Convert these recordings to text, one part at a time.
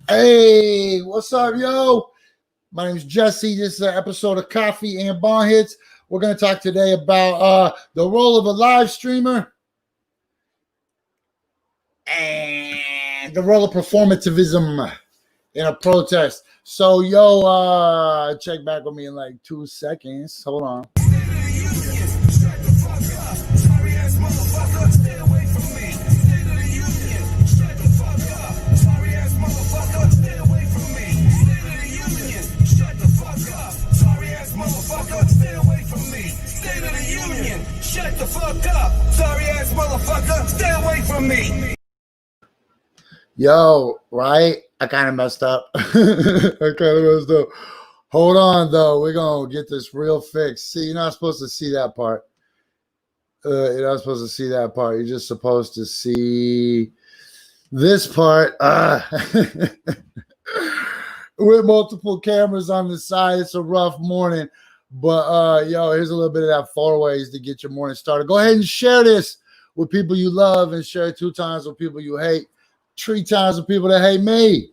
Hey, what's up, yo? My name is Jessie. This is an episode of Coffee and Bonghits. We're going to talk today about the role of a live streamer and the role of performativism in a protest. So, yo, check back with me in like 2 seconds. Hold on. Shut the fuck up, sorry ass motherfucker, stay away from me. Yo, right? I kind of messed up. Hold on, though. We're going to get this real fixed. See, you're not supposed to see that part. You're not supposed to see that part. You're just supposed to see this part. With multiple cameras on the side. It's a rough morning. But, yo, here's a little bit of that 4 ways to get your morning started. Go ahead and share this with people you love and share it 2 times with people you hate, 3 times with people that hate me.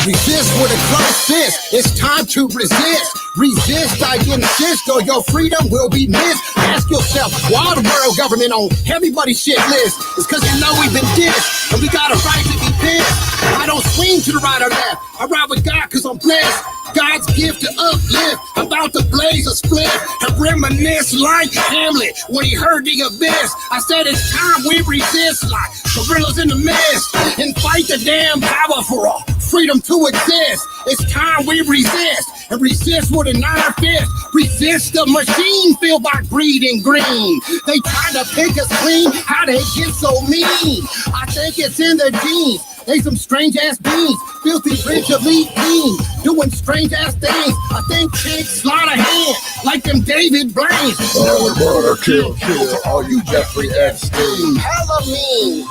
Resist with a close fist. It's time to resist. Resist, I insist, or your freedom will be missed. Ask yourself, why the world government on everybody's shit list? It's cause you know we've been dissed, and we got a right to be pissed. I don't swing to the right or left. I ride with God cause I'm blessed. God's gift to uplift. I'm about to blaze a split and reminisce like Hamlet when he heard the abyss. I said it's time we resist like gorillas in the mist and fight the damn power for all freedom to exist. It's time we resist and resist with an iron fist. Resist the machine filled by greed and green. They try to pick us clean. How they get so mean? I think it's in their genes. They some strange ass beings, filthy rich elite teams, doing strange ass things. I think pigs slaughter hand like them David Blaine. Murder, kill, all you Jeffrey Epstein. Hella mean,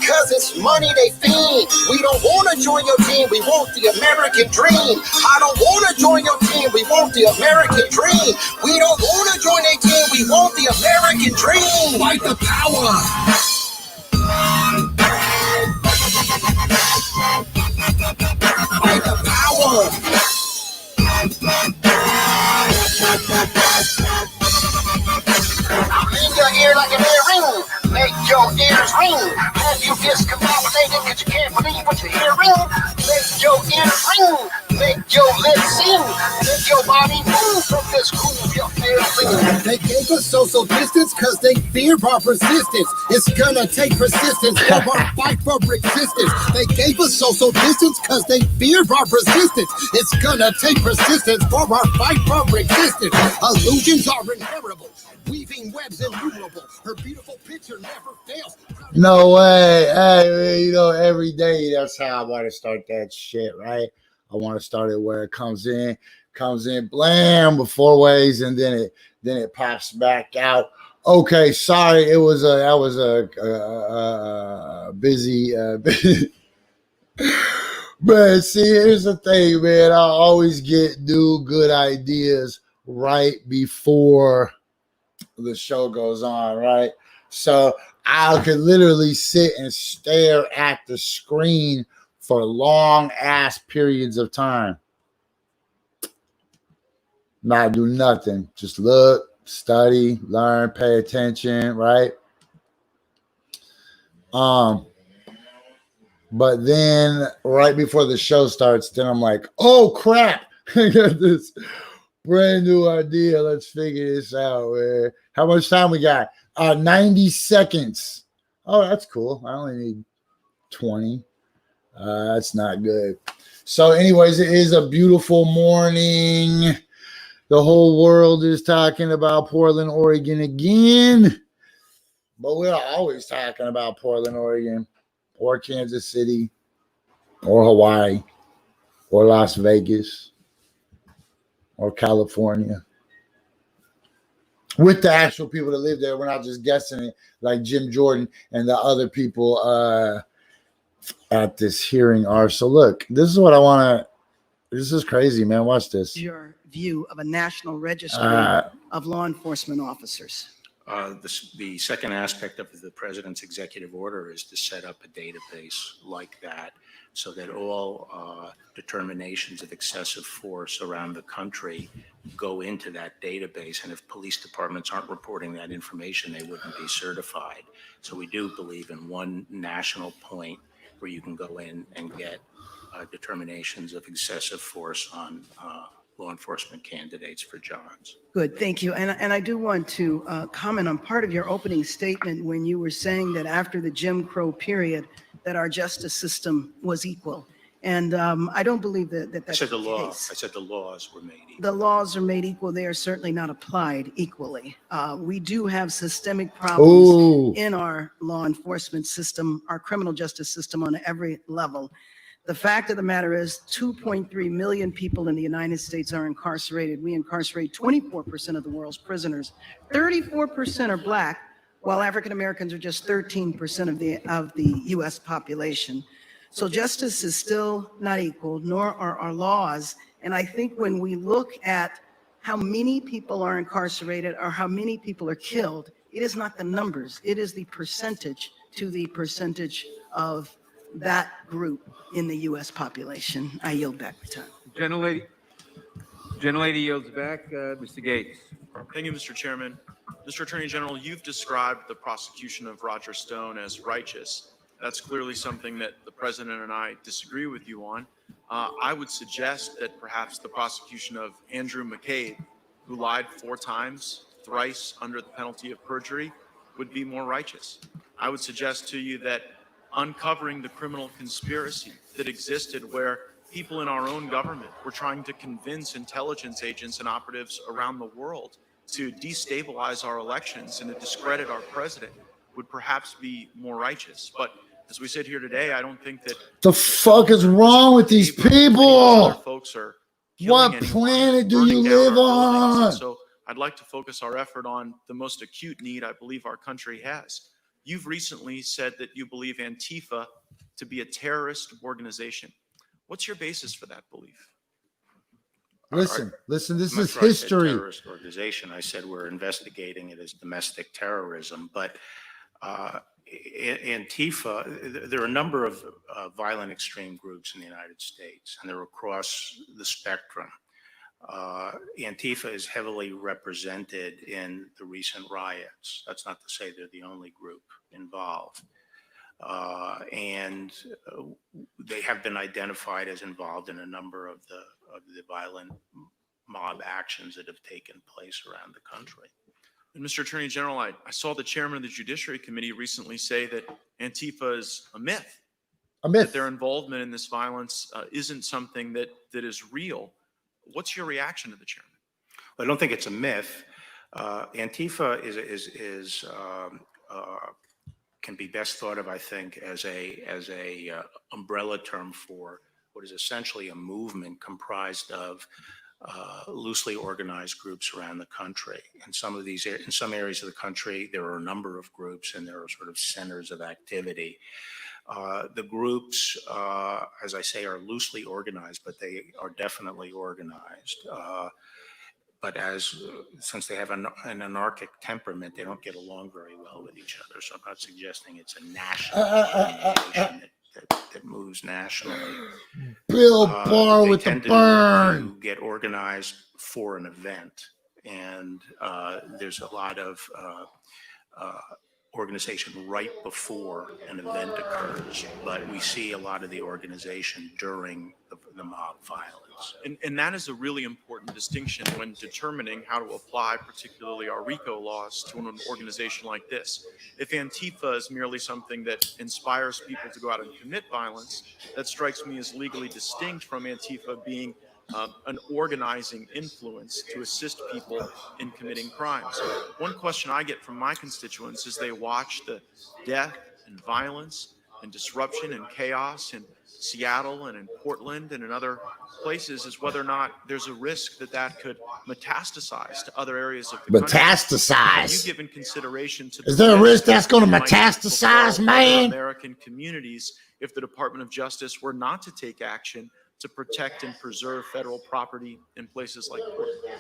cause it's money they fiend. We don't wanna join your team, we want the American dream. I don't wanna join your team, we want the American dream. We don't wanna join a team, we want the American dream. Fight the power. Fight the power. I'm in your ear like an earring. Make your ears ring. Have you discombobulated cause you can't believe what you're hearing? Make your ears ring. Make your lips sing. Make your body move from this groove you're feeling. They gave us social distance cause they fear our persistence. It's gonna take persistence for our fight for existence. They gave us social distance cause they fear our persistence. It's gonna take persistence for our fight for existence. Illusions are inevitable. Weaving webs innumerable. Her beautiful picture never fails. No way. Hey, you know, every day that's how I want to start that shit, right? I want to start it where it comes in, blam, with 4 ways, and then it pops back out. Okay, sorry, I was busy. But see, here's the thing, man. I always get new good ideas right before the show goes on, right? So I could literally sit and stare at the screen for long ass periods of time, not do nothing, just look, study, learn, pay attention, right? But then right before the show starts, then I'm like, oh crap, I got this brand new idea. Let's figure this out, man. How much time we got? 90 seconds. Oh, that's cool. I only need 20. That's not good. So anyways, it is a beautiful morning. The whole world is talking about Portland, Oregon again. But we're always talking about Portland, Oregon, or Kansas City, or Hawaii, or Las Vegas, or California. With the actual people that live there. We're not just guessing it like Jim Jordan and the other people at this hearing are. So look, this is what I want to. This is crazy, man. Watch this. Your view of a national registry of law enforcement officers. The second aspect of the president's executive order is to set up a database like that so that all determinations of excessive force around the country go into that database. And if police departments aren't reporting that information, they wouldn't be certified. So we do believe in one national point where you can go in and get determinations of excessive force on law enforcement candidates for jobs. Good, thank you. And I do want to comment on part of your opening statement when you were saying that after the Jim Crow period, that our justice system was equal. And I don't believe that that's I said the law. case. I said the laws were made equal. The laws are made equal. They are certainly not applied equally. We do have systemic problems in our law enforcement system, our criminal justice system on every level. The fact of the matter is 2.3 million people in the United States are incarcerated. We incarcerate 24% of the world's prisoners. 34% are Black, while African Americans are just 13% of the U.S. population. So justice is still not equal, nor are our laws. And I think when we look at how many people are incarcerated or how many people are killed, it is not the numbers. It is the percentage to the percentage of that group in the U.S. population. I yield back the time. Gentlelady yields back. Mr. Gates. Thank you, Mr. Chairman. Mr. Attorney General, you've described the prosecution of Roger Stone as righteous. That's clearly something that the president and I disagree with you on. I would suggest that perhaps the prosecution of Andrew McCabe, who lied 4 times, thrice under the penalty of perjury, would be more righteous. I would suggest to you that uncovering the criminal conspiracy that existed where people in our own government were trying to convince intelligence agents and operatives around the world to destabilize our elections and to discredit our president would perhaps be more righteous. But as we sit here today, I don't think that the fuck is wrong with these people. Folks are what planet do you live on? So I'd like to focus our effort on the most acute need I believe our country has. You've recently said that you believe Antifa to be a terrorist organization. What's your basis for that belief? Listen, this is I said history. terrorist organization. I said we're investigating it as domestic terrorism, but Antifa, there are a number of violent extreme groups in the United States, and they're across the spectrum. Antifa is heavily represented in the recent riots. That's not to say they're the only group involved. And they have been identified as involved in a number of the violent mob actions that have taken place around the country. And Mr. Attorney General, I saw the chairman of the Judiciary Committee recently say that Antifa is a myth. A myth. That their involvement in this violence isn't something that is real. What's your reaction to the chairman? I don't think it's a myth. Antifa can be best thought of, I think, as a umbrella term for what is essentially a movement comprised of loosely organized groups around the country. In some areas of the country, there are a number of groups, and there are sort of centers of activity. The groups, as I say, are loosely organized, but they are definitely organized. But since they have an anarchic temperament, they don't get along very well with each other. So I'm not suggesting it's a national organization that moves nationally. Bill Barr with the burn. To get organized for an event, and there's a lot of organization right before an event occurs, but we see a lot of the organization during the mob violence. And that is a really important distinction when determining how to apply particularly our RICO laws to an organization like this. If Antifa is merely something that inspires people to go out and commit violence, that strikes me as legally distinct from Antifa being an organizing influence to assist people in committing crimes. One question I get from my constituents as they watch the death and violence and disruption and chaos in Seattle and in Portland and in other places is whether or not there's a risk that that could metastasize to other areas of the country. Have you Metastasize. given consideration to Is there a risk that's going to that might metastasize, befall man? other American communities if the Department of Justice were not to take action to protect and preserve federal property in places like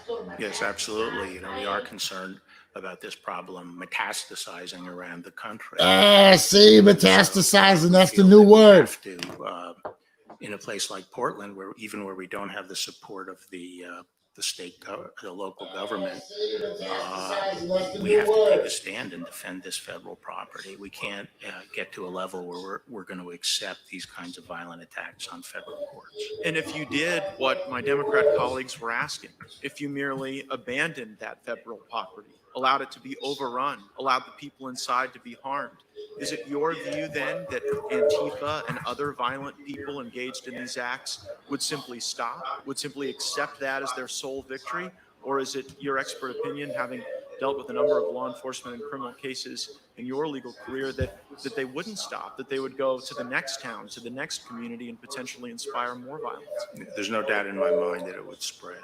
Portland? Yes, absolutely. We are concerned about this problem metastasizing around the country. See, metastasizing, that's the new word. In a place like Portland, where we don't have the support of the local government, we have to take a stand and defend this federal property. We can't get to a level where we're going to accept these kinds of violent attacks on federal courts. And if you did what my Democrat colleagues were asking, if you merely abandoned that federal property, allowed it to be overrun, allowed the people inside to be harmed, is it your view then that Antifa and other violent people engaged in these acts would simply stop, would simply accept that as their sole victory? Or is it your expert opinion, having dealt with a number of law enforcement and criminal cases in your legal career, that they wouldn't stop, that they would go to the next town, to the next community, and potentially inspire more violence? There's no doubt in my mind that it would spread.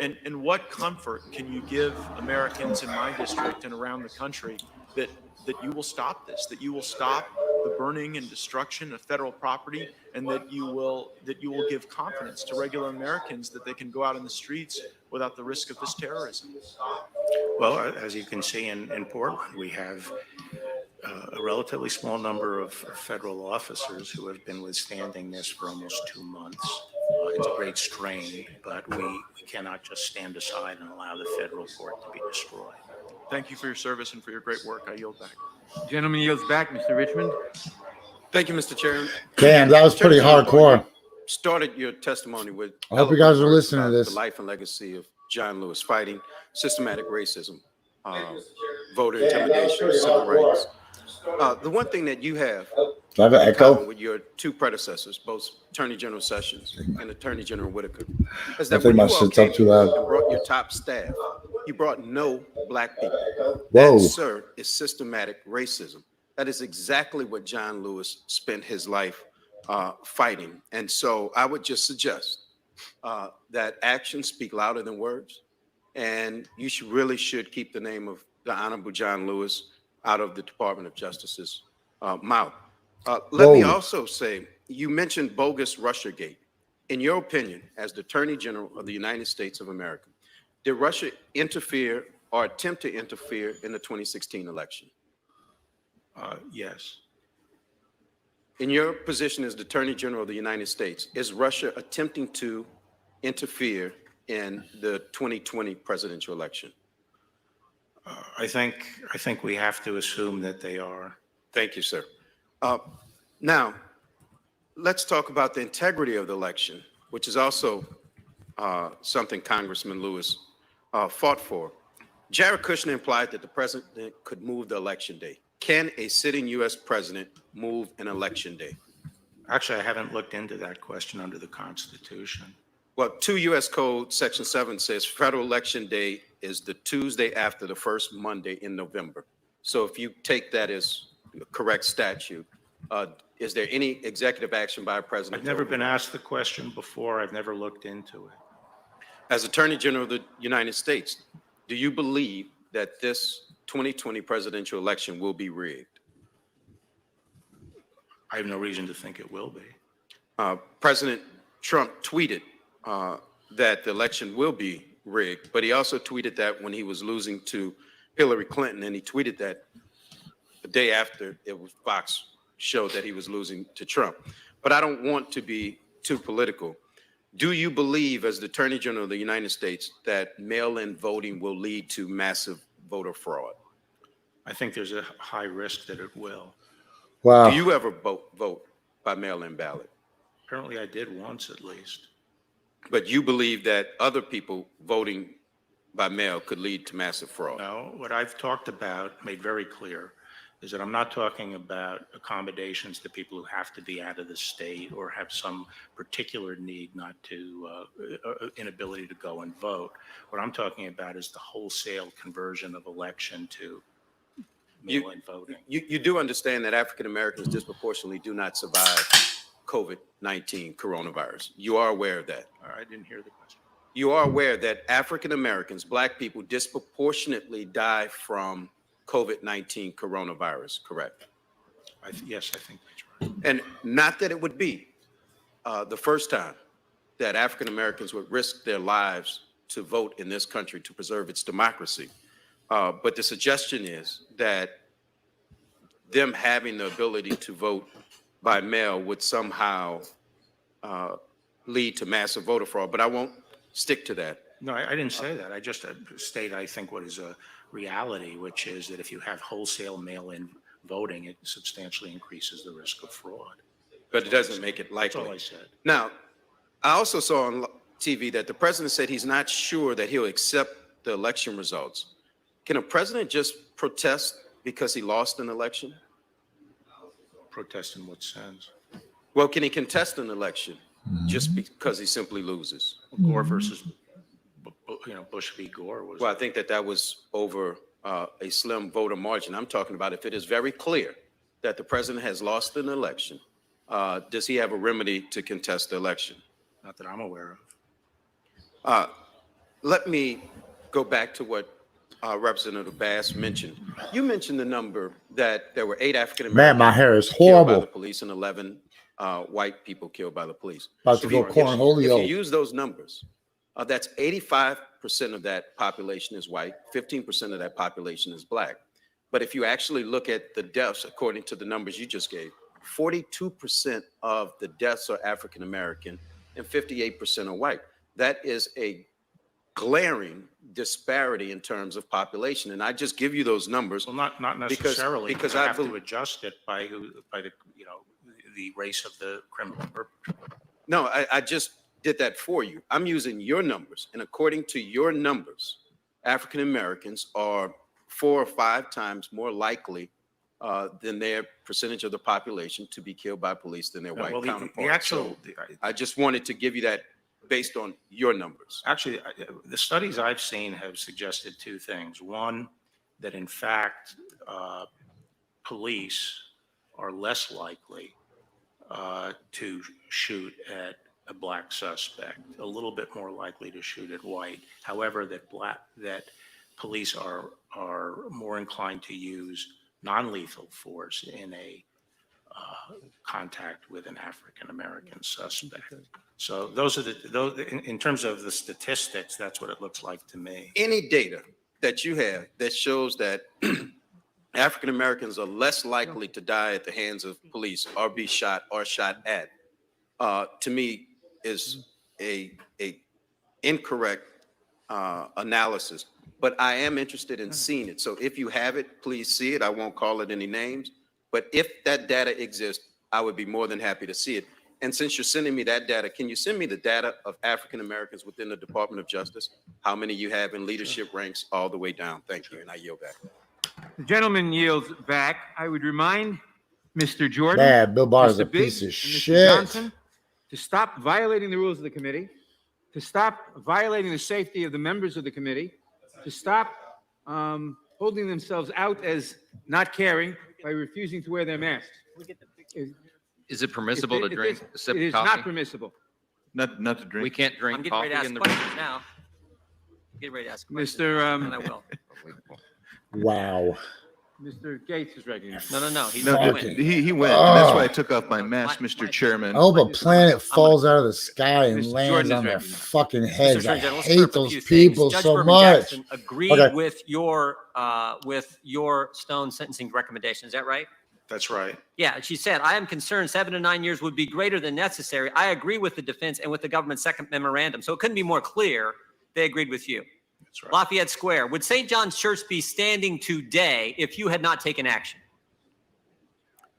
And what comfort can you give Americans in my district and around the country that you will stop this, that you will stop the burning and destruction of federal property, and that you will give confidence to regular Americans that they can go out in the streets without the risk of this terrorism? Well, as you can see in Portland, we have a relatively small number of federal officers who have been withstanding this for almost 2 months. It's a great strain, but we cannot just stand aside and allow the federal court to be destroyed. Thank you for your service and for your great work. I yield back. Gentleman yields back. Mr. Richmond. Thank you, Mr. Chairman. Damn, that was pretty hardcore. Started your testimony with. I hope you guys are listening to this. The life and legacy of John Lewis, fighting systematic racism, voter intimidation, civil rights. The one thing that you have Do I have an echo? with your two predecessors, both Attorney General Sessions and Attorney General Whitaker, is I that think when my you all shit's came up too loud. and brought your top staff, you brought no black people. Whoa. That, sir, is systematic racism. That is exactly what John Lewis spent his life fighting. And so I would just suggest that actions speak louder than words. And you really should keep the name of the Honorable John Lewis out of the Department of Justice's mouth. Let me also say, you mentioned bogus Russiagate. In your opinion, as the Attorney General of the United States of America, did Russia interfere or attempt to interfere in the 2016 election? Yes. In your position as the Attorney General of the United States, is Russia attempting to interfere in the 2020 presidential election? I think we have to assume that they are. Thank you, sir. Now, let's talk about the integrity of the election, which is also something Congressman Lewis fought for. Jared Kushner implied that the president could move the election day. Can a sitting U.S. president move an election day? Actually, I haven't looked into that question under the Constitution. Well, 2 U.S. Code Section 7 says federal election day is the Tuesday after the first Monday in November. So if you take that as the correct statute, is there any executive action by a president? I've never been asked the question before. I've never looked into it. As Attorney General of the United States, do you believe that this 2020 presidential election will be rigged? I have no reason to think it will be. President Trump tweeted that the election will be rigged, but he also tweeted that when he was losing to Hillary Clinton, and he tweeted that the day after it was Fox showed that he was losing to Trump. But I don't want to be too political. Do you believe, as the Attorney General of the United States, that mail-in voting will lead to massive voter fraud? I think there's a high risk that it will. Wow. Do you ever vote by mail-in ballot? Apparently I did once at least. But you believe that other people voting by mail could lead to massive fraud? No, what I've talked about, made very clear, is that I'm not talking about accommodations to people who have to be out of the state or have some particular need not to, inability to go and vote. What I'm talking about is the wholesale conversion of election to mail-in voting. You do understand that African Americans disproportionately do not survive COVID-19 coronavirus. You are aware of that. I didn't hear the question. You are aware that African Americans, Black people, disproportionately die from COVID-19 coronavirus, correct? Yes, I think that's right. And not that it would be the first time that African Americans would risk their lives to vote in this country to preserve its democracy. But the suggestion is that them having the ability to vote by mail would somehow lead to massive voter fraud. But I won't stick to that. No, I didn't say that. I just state, I think, what is a reality, which is that if you have wholesale mail-in voting, it substantially increases the risk of fraud. But it doesn't make it likely. That's all I said. Now, I also saw on TV that the president said he's not sure that he'll accept the election results. Can a president just protest because he lost an election? Protest in what sense? Well, can he contest an election just because he simply loses? Gore versus, Bush v. Gore was. Well, I think that was over a slim voter margin. I'm talking about if it is very clear that the president has lost an election, does he have a remedy to contest the election? Not that I'm aware of. Let me go back to what Representative Bass mentioned. You mentioned the number that there were 8 African Americans. Man, my hair is killed by horrible. the police and 11 white people killed by the police. About to go cornholio. If you use those numbers, that's 85% of that population is white, 15% of that population is Black. But if you actually look at the deaths, according to the numbers you just gave, 42% of the deaths are African American and 58% are white. That is a glaring disparity in terms of population. And I just give you those numbers. Well, not necessarily, because I have to adjust it by the race of the criminal perpetrator. No, I just did that for you. I'm using your numbers. And according to your numbers, African Americans are 4 or 5 times more likely than their percentage of the population to be killed by police than their white counterparts. I just wanted to give you that based on your numbers. Actually, the studies I've seen have suggested 2 things. One, that in fact, police are less likely to shoot at a Black suspect, a little bit more likely to shoot at white. However, that police are more inclined to use non-lethal force in a contact with an African American suspect. So those in terms of the statistics, that's what it looks like to me. Any data that you have that shows that African Americans are less likely to die at the hands of police or be shot or shot at, to me is a incorrect analysis. But I am interested in seeing it. So if you have it, please see it. I won't call it any names. But if that data exists, I would be more than happy to see it. And since you're sending me that data, can you send me the data of African Americans within the Department of Justice? How many you have in leadership ranks all the way down? Thank you. And I yield back. The gentleman yields back. I would remind Mr. Jordan, Man, Bill Barr is Mr. a Biggs, piece of and Mr. shit. Johnson to stop violating the rules of the committee, to stop violating the safety of the members of the committee, to stop holding themselves out as not caring by refusing to wear their masks. Is it permissible to drink a sip It of is coffee? not permissible. Not to drink. We can't I'm drink getting ready to coffee ask in the questions room. now. Get ready to ask questions. Mr. And I will. Wow. Mr. Gates is recognized. No. He No, went. he went. And that's why I took off my mask, Mr. Chairman. I hope a planet falls out of the sky and Mr. lands Jordan is on their recognized. fucking heads. I Attorney General, let's clear hate up a those few people things. Judge so Berman much. Jackson agreed Okay. with your Stone sentencing recommendation. Is that right? That's right. Yeah, she said, I am concerned 7 to 9 years would be greater than necessary. I agree with the defense and with the government's second memorandum. So it couldn't be more clear. They agreed with you. That's right. Lafayette Square. Would St. John's Church be standing today if you had not taken action?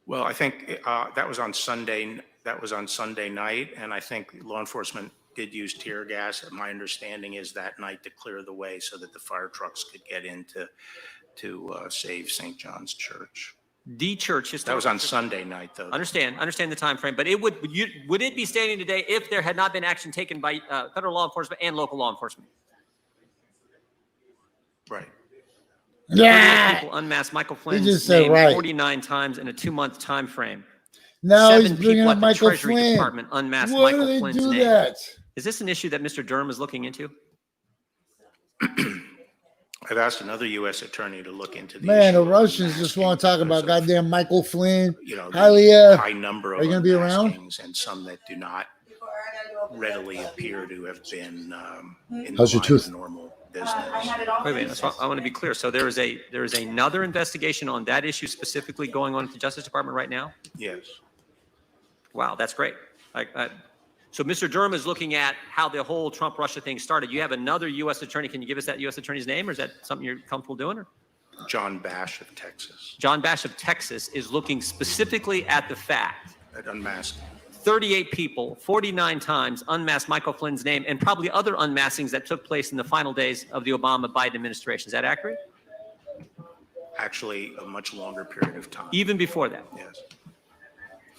Well, I think that was on Sunday. That was on Sunday night, and I think law enforcement did use tear gas. My understanding is that night to clear the way so that the fire trucks could get in to save St. John's Church. The church. That was on Sunday night, though. Understand the time frame, but would it be standing today if there had not been action taken by federal law enforcement and local law enforcement? Right. Yeah. people unmasked Michael He Flynn's just said name right. 49 times in a 2-month time frame. Now 7 he's bringing people up at the Michael Treasury Flynn. Department unmasked Why Michael do they Flynn's do name. that? Is this an issue that Mr. Durham is looking into? I've asked another U.S. attorney to look into the Man, issue the of Russians just want to talk unmasking about because of, goddamn Michael Flynn. you know, Highly, the high number of are you gonna be around? unmaskings and some that do not readily appear to have been in How's the your line tooth? of normal business. Wait a minute. I want to be clear. So there is another investigation on that issue specifically going on at the Justice Department right now? Yes. Wow, that's great. So Mr. Durham is looking at how the whole Trump-Russia thing started. You have another U.S. attorney. Can you give us that U.S. attorney's name, or is that something you're comfortable doing? Or? John Bash of Texas. John Bash of Texas is looking specifically at the fact At unmasking. 38 people, 49 times unmasked Michael Flynn's name, and probably other unmaskings that took place in the final days of the Obama-Biden administration. Is that accurate? Actually, a much longer period of time. Even before that? Yes.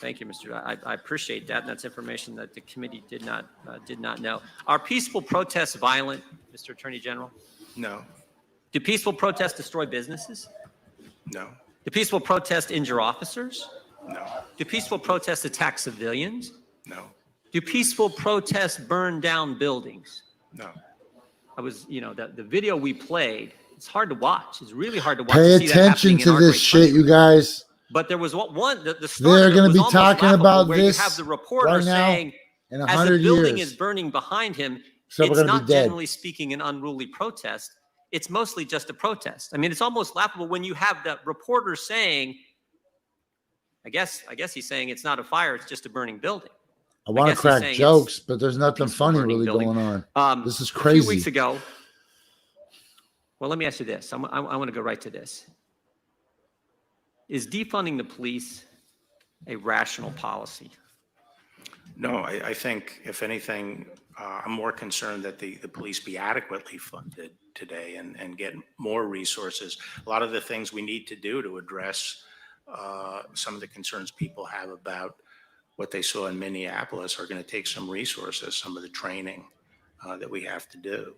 Thank you, Mr. I appreciate that, and that's information that the committee did not know. Are peaceful protests violent, Mr. Attorney General? No. Do peaceful protests destroy businesses? No. Do peaceful protests injure officers? No. Do peaceful protests attack civilians? No. Do peaceful protests burn down buildings? No. The video we played, it's hard to watch. It's really hard to watch. Pay to see that attention happening in to our this great shit, country. you guys. But there was the start They're of it going to was be almost talking laughable, about where this you have the reporter right now saying, in as 100 the building years. is burning behind him, So we're it's gonna be not dead. generally speaking an unruly protest. It's mostly just a protest. I mean, it's almost laughable when you have the reporter saying, I guess he's saying it's not a fire, it's just a burning building. I want to guess he's crack saying jokes, but there's nothing peaceful funny burning really building. going on. This is A few crazy. weeks ago, well, let me ask you this. I want to go right to this. Is defunding the police a rational policy? No, I think, if anything, I'm more concerned that the police be adequately funded today and get more resources. A lot of the things we need to do to address some of the concerns people have about what they saw in Minneapolis are going to take some resources, some of the training that we have to do.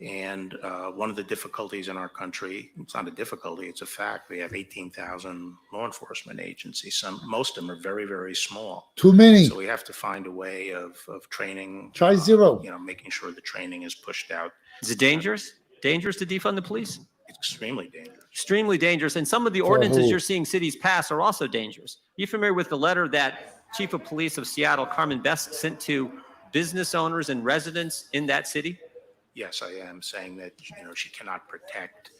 And one of the difficulties in our country, it's not a difficulty, it's a fact. We have 18,000 law enforcement agencies. Most of them are very, very small. Too many. So we have to find a way of training. Try zero. Making sure the training is pushed out. Is it dangerous? Dangerous to defund the police? It's extremely dangerous. Extremely dangerous. And some of the ordinances you're seeing cities pass are also dangerous. You familiar with the letter that Chief of Police of Seattle, Carmen Best, sent to business owners and residents in that city? Yes, I am saying that, she cannot protect,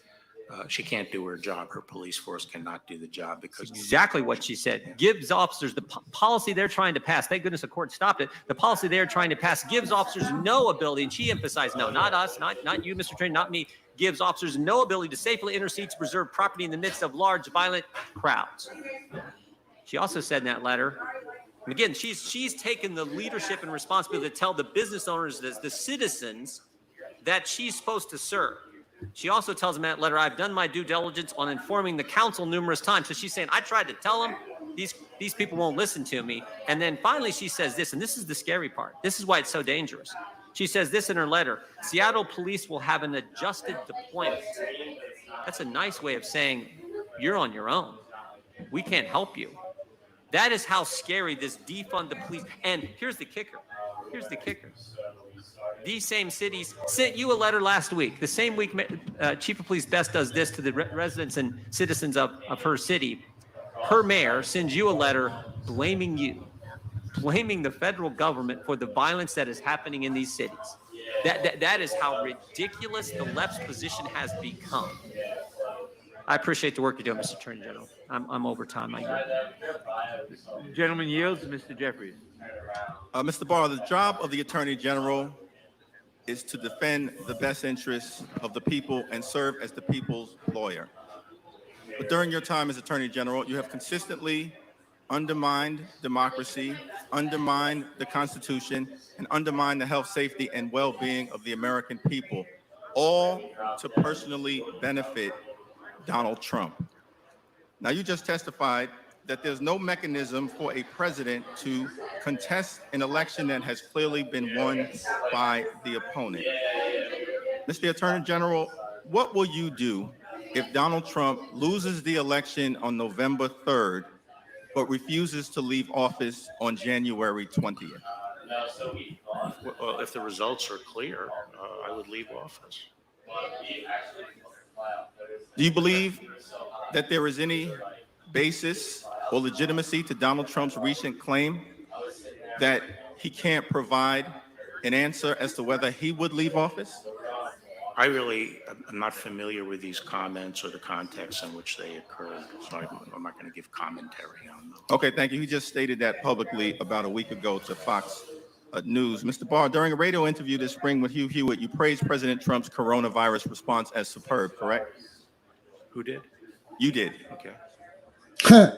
she can't do her job. Her police force cannot do the job because. Exactly what she said. Gives officers the policy they're trying to pass. Thank goodness the court stopped it. The policy they're trying to pass gives officers no ability, and she emphasized no, not us, not you, Mr. Attorney, not me, gives officers no ability to safely intercede to preserve property in the midst of large violent crowds. She also said in that letter, and again, she's taken the leadership and responsibility to tell the business owners, the citizens, that she's supposed to serve. She also tells them in that letter, I've done my due diligence on informing the council numerous times. So she's saying, I tried to tell them, these people won't listen to me. And then finally she says this, and this is the scary part. This is why it's so dangerous. She says this in her letter, Seattle police will have an adjusted deployment. That's a nice way of saying you're on your own. We can't help you. That is how scary this defund the police. And here's the kicker. These same cities sent you a letter last week. The same week Chief of Police Best does this to the residents and citizens of her city. Her mayor sends you a letter blaming the federal government for the violence that is happening in these cities. That is how ridiculous the left's position has become. I appreciate the work you're doing, Mr. Attorney General. I'm over time. I yield. Gentleman yields. Mr. Jeffries. Mr. Barr, the job of the Attorney General is to defend the best interests of the people and serve as the people's lawyer. But during your time as Attorney General, you have consistently undermined democracy, undermined the Constitution, and undermined the health, safety, and well-being of the American people, all to personally benefit Donald Trump. Now, you just testified that there's no mechanism for a president to contest an election that has clearly been won by the opponent. Mr. Attorney General, what will you do if Donald Trump loses the election on November 3rd, but refuses to leave office on January 20th? Well, if the results are clear, I would leave office. Do you believe that there is any basis or legitimacy to Donald Trump's recent claim that he can't provide an answer as to whether he would leave office? I really am not familiar with these comments or the context in which they occurred, so I'm not going to give commentary on them. Okay, thank you. He just stated that publicly about a week ago to Fox News. Mr. Barr, during a radio interview this spring with Hugh Hewitt, you praised President Trump's coronavirus response as superb, correct? Who did? You did. Okay.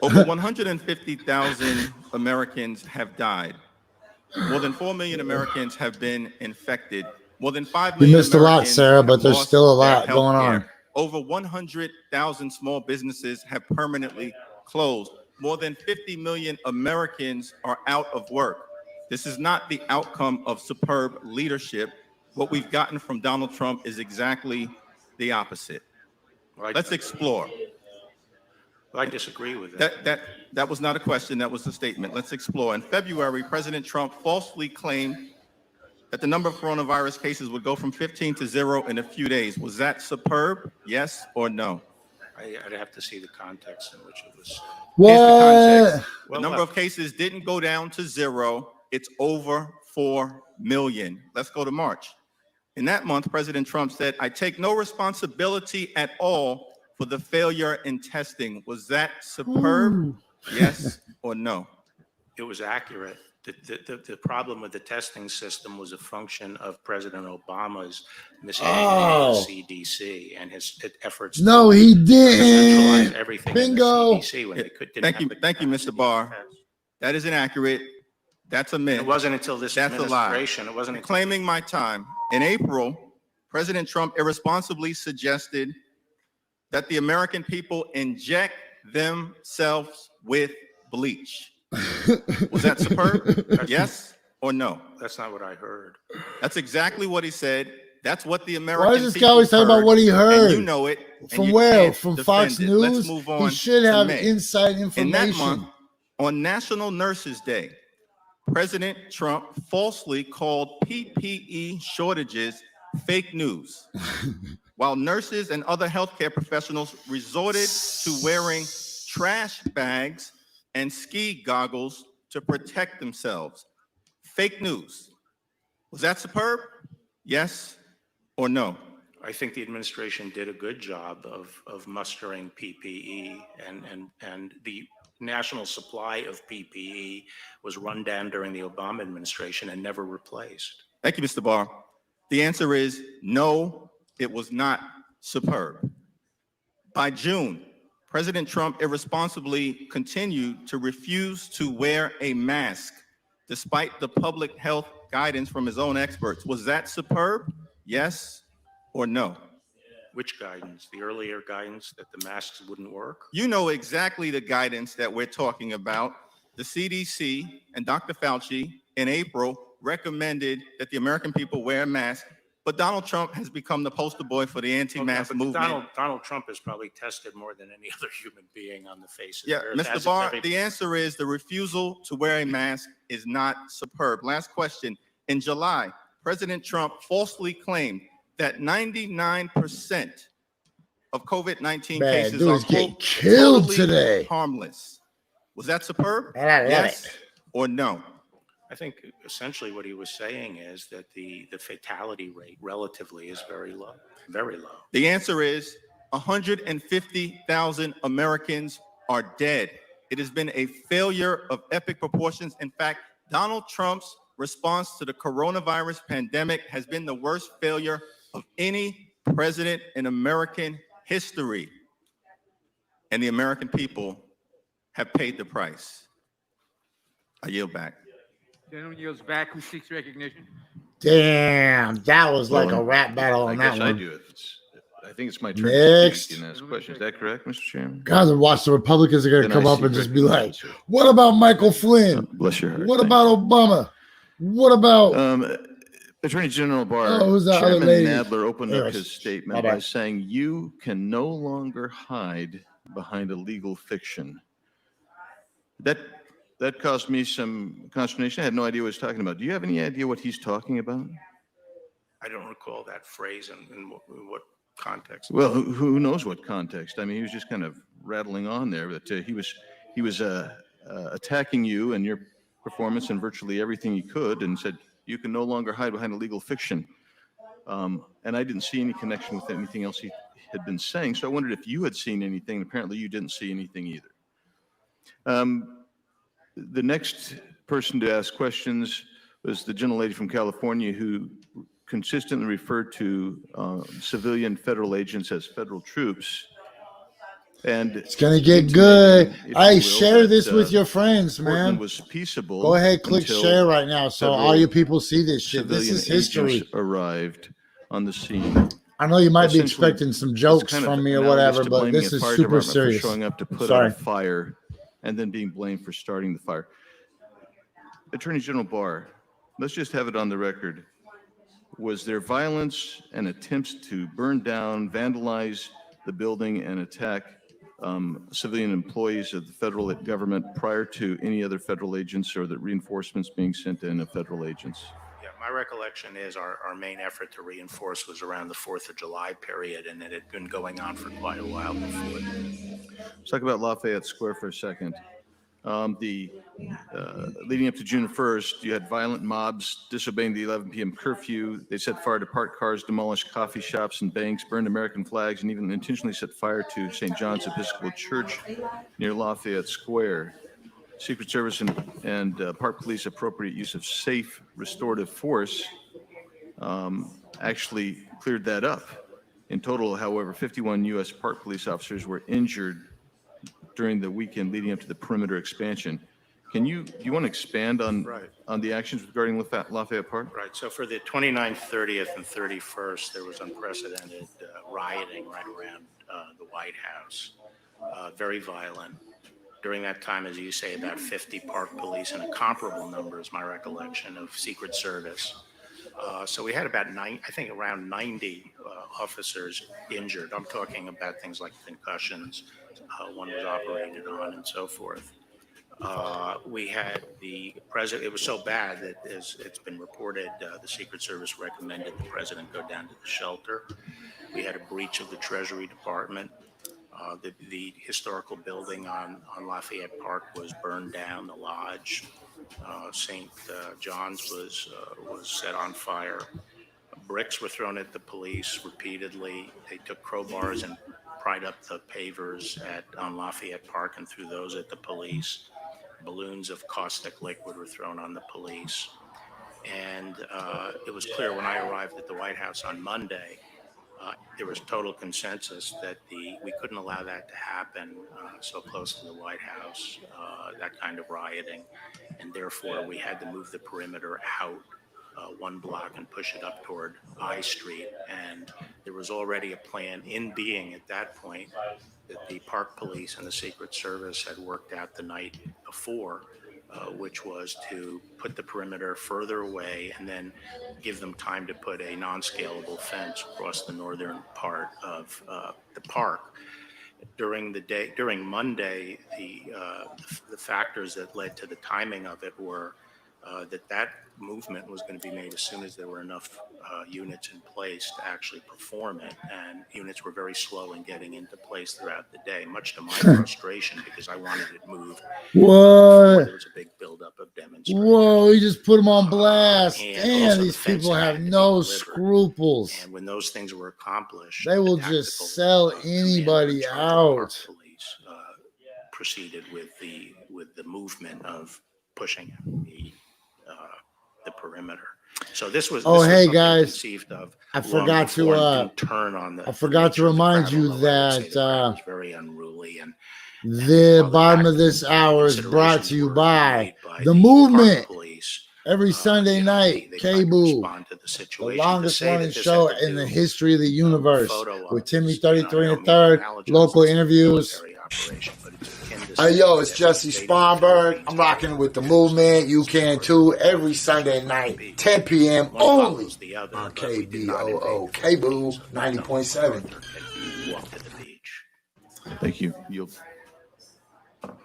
Over 150,000 Americans have died. More than 4 million Americans have been infected. More than 5 You million missed a lot, Americans Sarah, have but there's lost still a their lot going health on. care. Over 100,000 small businesses have permanently closed. More than 50 million Americans are out of work. This is not the outcome of superb leadership. What we've gotten from Donald Trump is exactly the opposite. Let's explore. I disagree with that. That was not a question, that was a statement. Let's explore. In February, President Trump falsely claimed that the number of coronavirus cases would go from 15 to 0 in a few days. Was that superb? Yes or no? I'd have to see the context in which it was said. What? Here's the context. Well, the number of cases didn't go down to 0. It's over 4 million. Let's go to March. In that month, President Trump said, "I take no responsibility at all for the failure in testing." Was that superb? Yes or no? It was accurate. The problem with the testing system was a function of President Obama's mishandling of the CDC and his efforts. No, he didn't. Centralize everything Bingo. in the CDC when they didn't Thank have you, the thank you, Mr. Barr. That is inaccurate. That's a myth. It wasn't until this That's a lie. administration. It wasn't You're until claiming my time. In April, President Trump irresponsibly suggested that the American people inject themselves with bleach. Was that superb? Yes or no? That's not what I heard. That's exactly what he said. That's what the American Why is this guy people always talking about what he heard? And you know it. and From you where? can't From defend Fox it. Let's News? move on He should to have May. inside In that information. month, on National Nurses Day, President Trump falsely called PPE shortages fake news, while nurses and other healthcare professionals resorted to wearing trash bags and ski goggles to protect themselves. Fake news. Was that superb? Yes or no? I think the administration did a good job of mustering PPE, and the national supply of PPE was run down during the Obama administration and never replaced. Thank you, Mr. Barr. The answer is no, it was not superb. By June, President Trump irresponsibly continued to refuse to wear a mask despite the public health guidance from his own experts. Was that superb? Yes or no? Which guidance? The earlier guidance that the masks wouldn't work? You know exactly the guidance that we're talking about. The CDC and Dr. Fauci in April recommended that the American people wear a mask, but Donald Trump has become the poster boy for the anti-mask movement. Donald Trump has probably tested more than any other human being on the face of Yeah, the earth. Mr. Barr, the answer is the refusal to wear a mask is not superb. Last question. In July, President Trump falsely claimed that 99% of COVID-19 Man, cases dudes are get quote, killed totally today. harmless. Was that superb? I love Yes it. or no? I think essentially what he was saying is that the fatality rate relatively is very low, very low. The answer is 150,000 Americans are dead. It has been a failure of epic proportions. In fact, Donald Trump's response to the coronavirus pandemic has been the worst failure of any president in American history. And the American people have paid the price. I yield back. Gentleman yields back. Who seeks recognition? Damn, that was like a rap battle I on that guess I one. do. I think it's my turn Next. to speak and ask questions. Is that correct, Mr. Chairman? God, watch the Republicans are going to Then I come up seek and just be like, recognition, sir. what about Michael Flynn? Bless your heart. What about Obama? What about Attorney General Barr, Oh, who's that other Chairman lady? Nadler opened up Anyways, his statement my bad. by saying, "You can no longer hide behind a legal fiction." That caused me some consternation. I had no idea what he was talking about. Do you have any idea what he's talking about? I don't recall that phrase in what context. Well, who knows what context? I mean, he was just kind of rattling on there, but he was attacking you and your performance and virtually everything he could, and said you can no longer hide behind a legal fiction. And I didn't see any connection with anything else he had been saying, so I wondered if you had seen anything. Apparently, you didn't see anything either. The next person to ask questions was the gentlelady from California, who consistently referred to civilian federal agents as federal troops. And It's gonna get good. Hey, share this with your friends, Portland man. was peaceable. Go ahead, click until share right now, so all federal you people see this shit. This civilian is history. agents arrived on the scene. I know you might be Essentially, expecting some it's jokes kind of from me or analogous whatever, to but blaming this a is fire super department for serious. showing up to put out Sorry. a fire and then being blamed for starting the fire. Attorney General Barr, let's just have it on the record. Was there violence and attempts to burn down, vandalize the building and attack civilian employees of the federal government prior to any other federal agents or the reinforcements being sent in of federal agents? Yeah, my recollection is our main effort to reinforce was around the 4th of July period, and it had been going on for quite a while before then. Let's talk about Lafayette Square for a second. Leading up to June 1st, you had violent mobs disobeying the 11 p.m. curfew. They set fire to parked cars, demolished coffee shops and banks, burned American flags, and even intentionally set fire to St. John's Episcopal Church near Lafayette Square. Secret Service and Park Police appropriate use of safe restorative force actually cleared that up. In total, however, 51 U.S. Park Police officers were injured during the weekend leading up to the perimeter expansion. Do you want to expand on the actions regarding Lafayette Park? Right. So for the 29th, 30th, and 31st, there was unprecedented rioting right around the White House. Very violent. During that time, as you say, about 50 Park Police and a comparable number, is my recollection, of Secret Service. So we had about around 90 officers injured. I'm talking about things like concussions. One was operated on and so forth. We had the president. It was so bad that, as it's been reported, the Secret Service recommended the president go down to the shelter. We had a breach of the Treasury Department. The historical building on Lafayette Park was burned down. The lodge, St. John's, was set on fire. Bricks were thrown at the police repeatedly. They took crowbars and pried up the pavers on Lafayette Park and threw those at the police. Balloons of caustic liquid were thrown on the police. And it was clear when I arrived at the White House on Monday, there was total consensus that we couldn't allow that to happen so close to the White House, that kind of rioting. And therefore, we had to move the perimeter out one block and push it up toward I Street. And there was already a plan in being at that point that the Park Police and the Secret Service had worked out the night before, which was to put the perimeter further away and then give them time to put a non-scalable fence across the northern part of the park. During Monday, the factors that led to the timing of it were that movement was going to be made as soon as there were enough units in place to actually perform it. And units were very slow in getting into place throughout the day, much to my frustration, because I wanted it moved. What? There was a big buildup of demonstrators. Whoa, he just put them on blast. And Damn, also these the fence people had have to be no delivered. scruples. And when those things were accomplished, They will the just tactical, sell commander anybody in charge of the Park out. Police proceeded with the movement of pushing the perimeter. So this was. Oh, this was hey, something guys. conceived of I long forgot before to, it didn't turn on the. I forgot to nature of the remind crowd, you although I would say that the crowd was very unruly and the while bottom of tactical this hour is brought to considerations you were by made by the Park movement. Police, Every Sunday night, they tried to K-Boo, respond to the the situation. To longest say running that this show had to in the do history of the universe, photo with ops, Timmy you know, I 33 don't and a mean to third, analogize local this to a interviews. military operation, but it's akin to Hey, yo, it's Jesse Sponberg. I'm rocking with the movement. You can too. Every Sunday night, 10 p.m. only on KBOO, KBOO 90.7. Thank you. Yield. That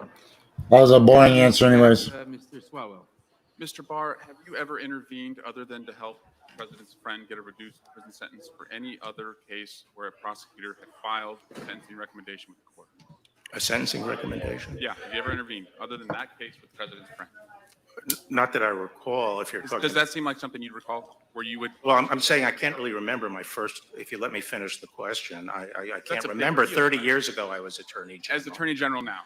was a boring answer, anyways. Mr. Swalwell. Mr. Barr, have you ever intervened other than to help the president's friend get a reduced prison sentence for any other case where a prosecutor had filed a sentencing recommendation with the court? A sentencing recommendation? Yeah, have you ever intervened other than that case with the president's friend? Not that I recall. If you're talking, does that seem like something you'd recall, where you would? Well, I'm saying I can't really remember my first. If you let me finish the question, I can't a big remember. deal. 30 years ago, I was Attorney General. As Attorney General now.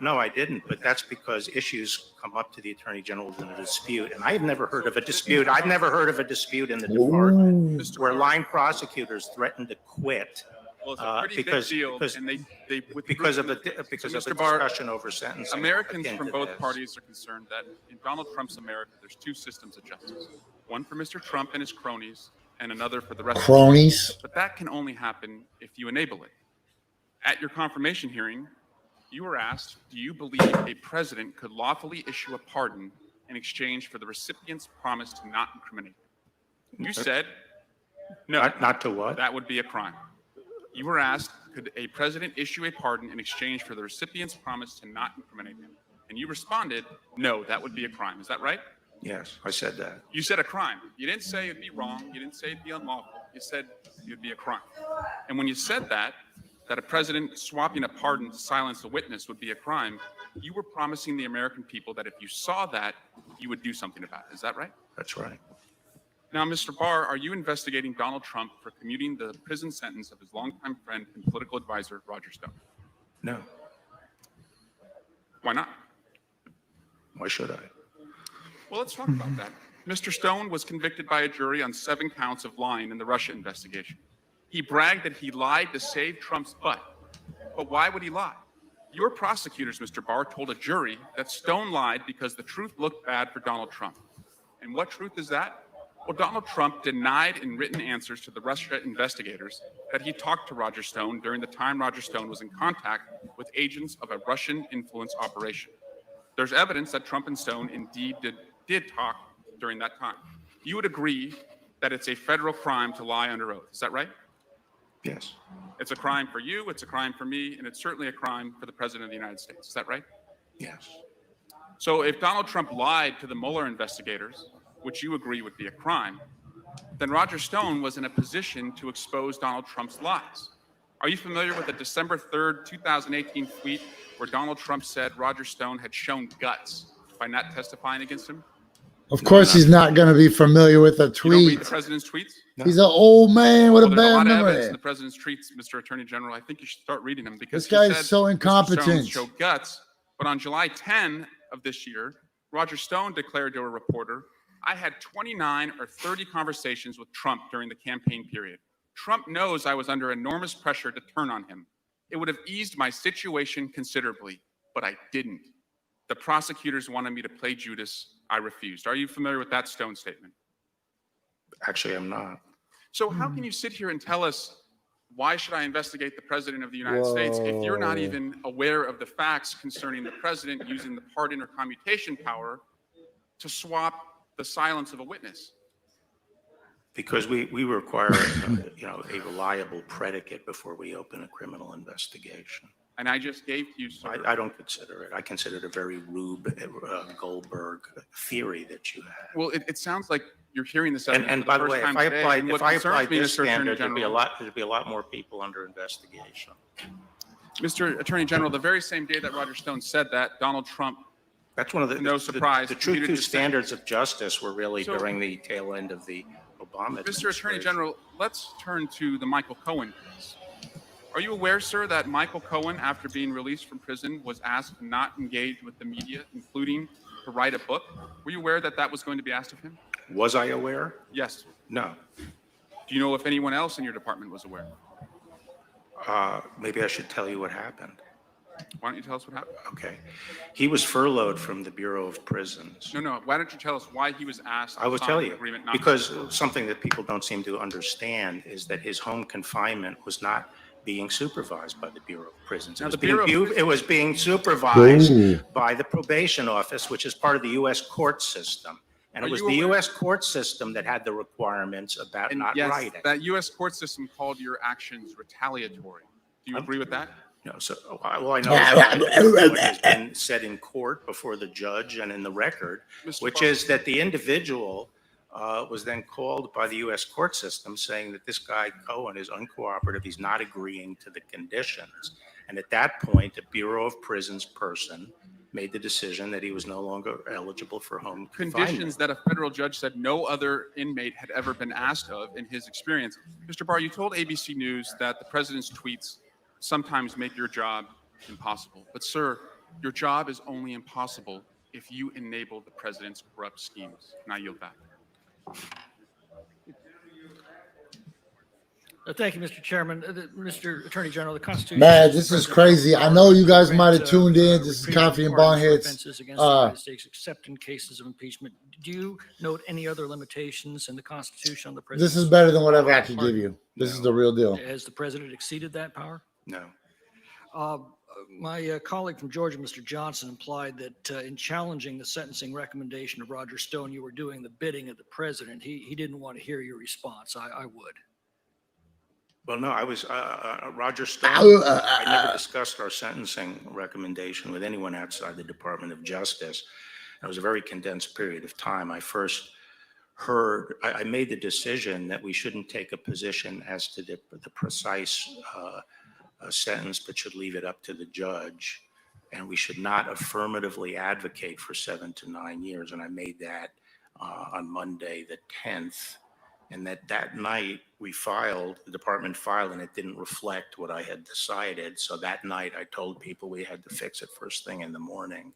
No, I didn't. But that's because issues come up to the Attorney General in a dispute, and I've never heard of a dispute. I've never heard of a dispute in the department where line prosecutors threaten to quit. Well, it's a pretty big deal, and they because of a Mr. Barr, discussion over sentencing. Americans akin from to both this. parties are concerned that in Donald Trump's America, there's two systems of justice. One for Mr. Trump and his cronies, and another for the rest of Cronies? us. But that can only happen if you enable it. At your confirmation hearing, you were asked, do you believe a president could lawfully issue a pardon in exchange for the recipient's promise to not incriminate him? You said, no. Not to what? That would be a crime. You were asked, could a president issue a pardon in exchange for the recipient's promise to not incriminate him? And you responded, no, that would be a crime. Is that right? Yes, I said that. You said a crime. You didn't say it'd be wrong. You didn't say it'd be unlawful. You said it'd be a crime. And when you said that a president swapping a pardon to silence a witness would be a crime, you were promising the American people that if you saw that, you would do something about it. Is that right? That's right. Now, Mr. Barr, are you investigating Donald Trump for commuting the prison sentence of his longtime friend and political advisor, Roger Stone? No. Why not? Why should I? Well, let's talk about that. Mr. Stone was convicted by a jury on 7 counts of lying in the Russia investigation. He bragged that he lied to save Trump's butt. But why would he lie? Your prosecutors, Mr. Barr, told a jury that Stone lied because the truth looked bad for Donald Trump. And what truth is that? Well, Donald Trump denied in written answers to the Russia investigators that he talked to Roger Stone during the time Roger Stone was in contact with agents of a Russian influence operation. There's evidence that Trump and Stone indeed did talk during that time. You would agree that it's a federal crime to lie under oath. Is that right? Yes. It's a crime for you, it's a crime for me, and it's certainly a crime for the President of the United States. Is that right? Yes. So if Donald Trump lied to the Mueller investigators, which you agree would be a crime, then Roger Stone was in a position to expose Donald Trump's lies. Are you familiar with the December 3rd, 2018 tweet where Donald Trump said Roger Stone had shown guts by not testifying against him? Of course, he's not going to be familiar with a You don't tweet. read the president's tweets? He's an old man with Well, a there's a bad lot of evidence memory. in the president's tweets, Mr. Attorney General. I think you should start reading them because This guy he is said so Mr. incompetent. Stone showed guts, but on July 10 of this year, Roger Stone declared to a reporter, I had 29 or 30 conversations with Trump during the campaign period. Trump knows I was under enormous pressure to turn on him. It would have eased my situation considerably, but I didn't. The prosecutors wanted me to play Judas. I refused. Are you familiar with that Stone statement? Actually, I'm not. So how can you sit here and tell us, why should I investigate the President of the United States if you're not even aware of the facts concerning the President using the pardon or commutation power to swap the silence of a witness? Because we require, a reliable predicate before we open a criminal investigation. And I just gave you, sir. I don't consider it. I consider it a very Rube Goldberg theory that you have. Well, it sounds like you're hearing this. And by the way, if I applied this standard, there'd be a lot more people under investigation. Mr. Attorney General, the very same day that Roger Stone said that, Donald Trump. That's one of the no surprise. The true two standards of justice were really during the tail end of the Obama administration. Mr. Attorney General, let's turn to the Michael Cohen case. Are you aware, sir, that Michael Cohen, after being released from prison, was asked to not engage with the media, including to write a book? Were you aware that that was going to be asked of him? Was I aware? Yes. No. Do you know if anyone else in your department was aware? Maybe I should tell you what happened. Why don't you tell us what happened? Okay. He was furloughed from the Bureau of Prisons. No. Why don't you tell us why he was asked? I will tell you. Because something that people don't seem to understand is that his home confinement was not being supervised by the Bureau of Prisons. Now, It was being supervised Ooh. by the probation office, which is part of the U.S. court system. And Are it was you the aware- U.S. court system that had the requirements about And not yes, writing. that U.S. court system called your actions retaliatory. Do you agree with that? No, so, well, I know what has been said in court before the judge and in the record, which is that the individual was then called by the U.S. court system saying that this guy Cohen is uncooperative, he's not agreeing to the conditions. And at that point, the Bureau of Prisons person made the decision that he was no longer eligible for home Conditions confinement. that a federal judge said no other inmate had ever been asked of in his experience. Mr. Barr, you told ABC News that the president's tweets sometimes make your job impossible. But sir, your job is only impossible if you enable the president's corrupt schemes. And I yield back. Thank you, Mr. Chairman. Mr. Attorney General, the Constitution. Man, this is crazy. I know you guys might have tuned in. This is repeated Coffee and pardons for Bonghits. offenses against the United States, except in cases of impeachment. Do you note any other limitations in the Constitution on the president? This is better than whatever I could give you. This is the real deal. Has the president exceeded that power? No. My colleague from Georgia, Mr. Johnson, implied that in challenging the sentencing recommendation of Roger Stone, you were doing the bidding of the president. He didn't want to hear your response. I would. Well, no, I was Roger Stone. I never discussed our sentencing recommendation with anyone outside the Department of Justice. It was a very condensed period of time. I first heard, I made the decision that we shouldn't take a position as to the precise sentence, but should leave it up to the judge. And we should not affirmatively advocate for 7 to 9 years. And I made that on Monday, the 10th. And that night we filed, the department filed, and it didn't reflect what I had decided. So that night I told people we had to fix it first thing in the morning.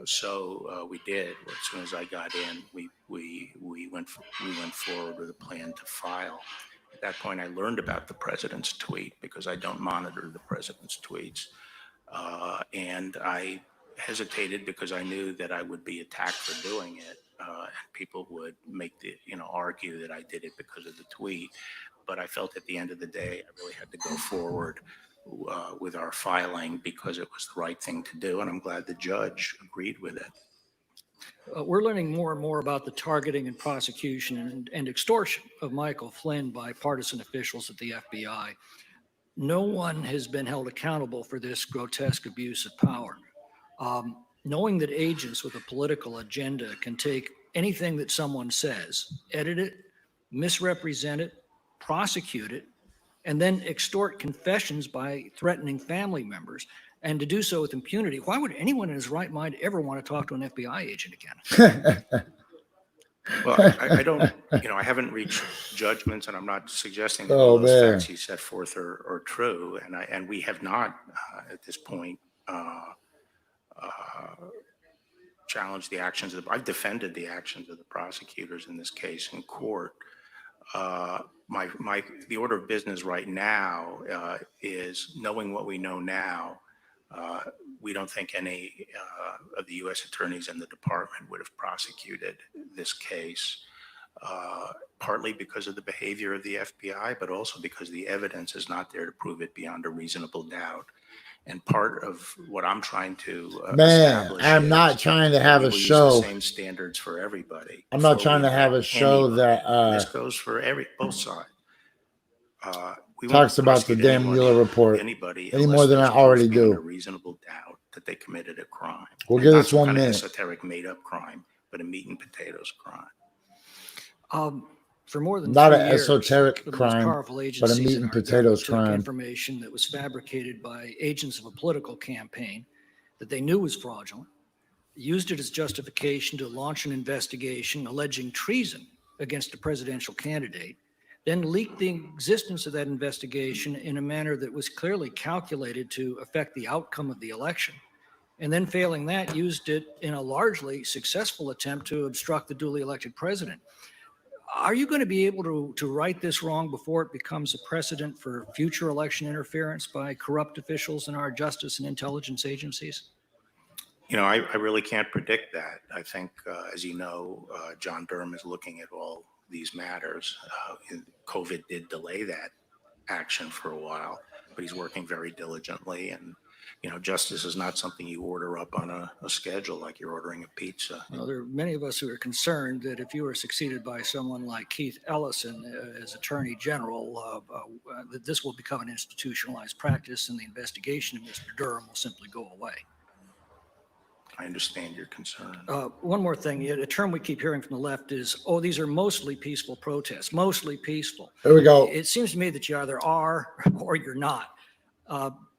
So we did. As soon as I got in, we went forward with a plan to file. At that point, I learned about the president's tweet because I don't monitor the president's tweets. And I hesitated because I knew that I would be attacked for doing it. And people would argue that I did it because of the tweet. But I felt at the end of the day, I really had to go forward with our filing because it was the right thing to do. And I'm glad the judge agreed with it. We're learning more and more about the targeting and prosecution and extortion of Michael Flynn by partisan officials at the FBI. No one has been held accountable for this grotesque abuse of power. Knowing that agents with a political agenda can take anything that someone says, edit it, misrepresent it, prosecute it, and then extort confessions by threatening family members, and to do so with impunity. Why would anyone in his right mind ever want to talk to an FBI agent again? Well, I don't, I haven't reached judgments, and I'm not suggesting that all those facts he set forth are true. And we have not, at this point, challenged the actions of I've defended the actions of the prosecutors in this case in court. The order of business right now is, knowing what we know now, we don't think any of the U.S. attorneys in the department would have prosecuted this case, partly because of the behavior of the FBI, but also because the evidence is not there to prove it beyond a reasonable doubt. And part of what I'm trying to establish I'm not trying to have a show. The same standards for everybody. I'm not trying to have a show that this goes for both sides. Talks about the Dan Mueller report any more than I already do. A reasonable doubt that they committed a crime. We'll give this 1 minute. Esoteric, made-up crime, but a meat and potatoes crime. For more than not 3 an years, esoteric the most crime, powerful but a agencies meat in and our potatoes government took crime. Information that was fabricated by agents of a political campaign that they knew was fraudulent, used it as justification to launch an investigation alleging treason against a presidential candidate, then leaked the existence of that investigation in a manner that was clearly calculated to affect the outcome of the election. And then, failing that, used it in a largely successful attempt to obstruct the duly elected president. Are you going to be able to right this wrong before it becomes a precedent for future election interference by corrupt officials in our justice and intelligence agencies? I really can't predict that. I think, as you know, John Durham is looking at all these matters. COVID did delay that action for a while, but he's working very diligently. And, you know, justice is not something you order up on a schedule like you're ordering a pizza. Well, there are many of us who are concerned that if you were succeeded by someone like Keith Ellison as Attorney General, that this will become an institutionalized practice and the investigation of Mr. Durham will simply go away. I understand your concern. One more thing, a term we keep hearing from the left is, oh, these are mostly peaceful protests, mostly peaceful. There we go. It seems to me that you either are or you're not.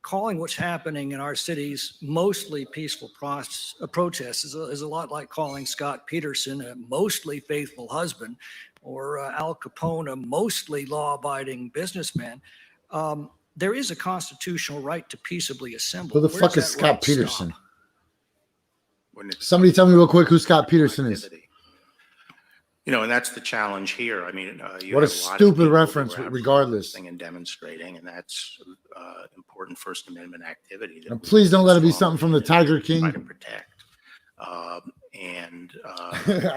Calling what's happening in our cities mostly peaceful protests is a lot like calling Scott Peterson a mostly faithful husband or Al Capone a mostly law-abiding businessman. There is a constitutional right to peaceably assemble. Who the Where fuck does is that Scott right Peterson? stop? Somebody tell me real quick who Scott Peterson is. You know, and that's the challenge here. I mean, you What a have lot of stupid people who reference, are out regardless. protesting and demonstrating, and that's important First Amendment activity. That And please don't let it be strongly something from the Tiger King. try to protect. I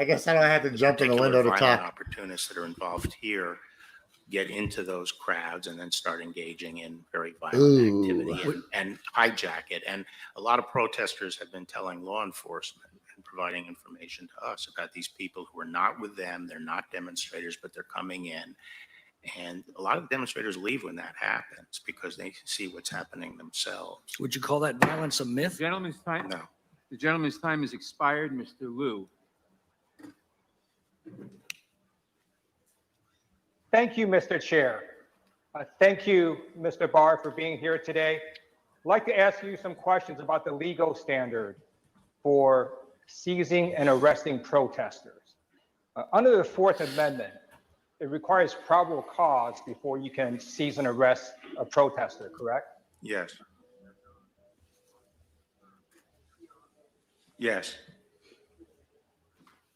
guess I don't have to jump in the window to violent talk. opportunists that are involved here get into those crowds and then start engaging in very violent activity and hijack it. And a lot of protesters have been telling law enforcement and providing information to us about these people who are not with them. They're not demonstrators, but they're coming in. And a lot of the demonstrators leave when that happens because they see what's happening themselves. Would you call that violence a myth? Gentleman's time. No. The gentleman's time has expired. Mr. Liu. Thank you, Mr. Chair. Thank you, Mr. Barr, for being here today. I'd like to ask you some questions about the legal standard for seizing and arresting protesters. Under the Fourth Amendment, it requires probable cause before you can seize and arrest a protester, correct? Yes. Yes.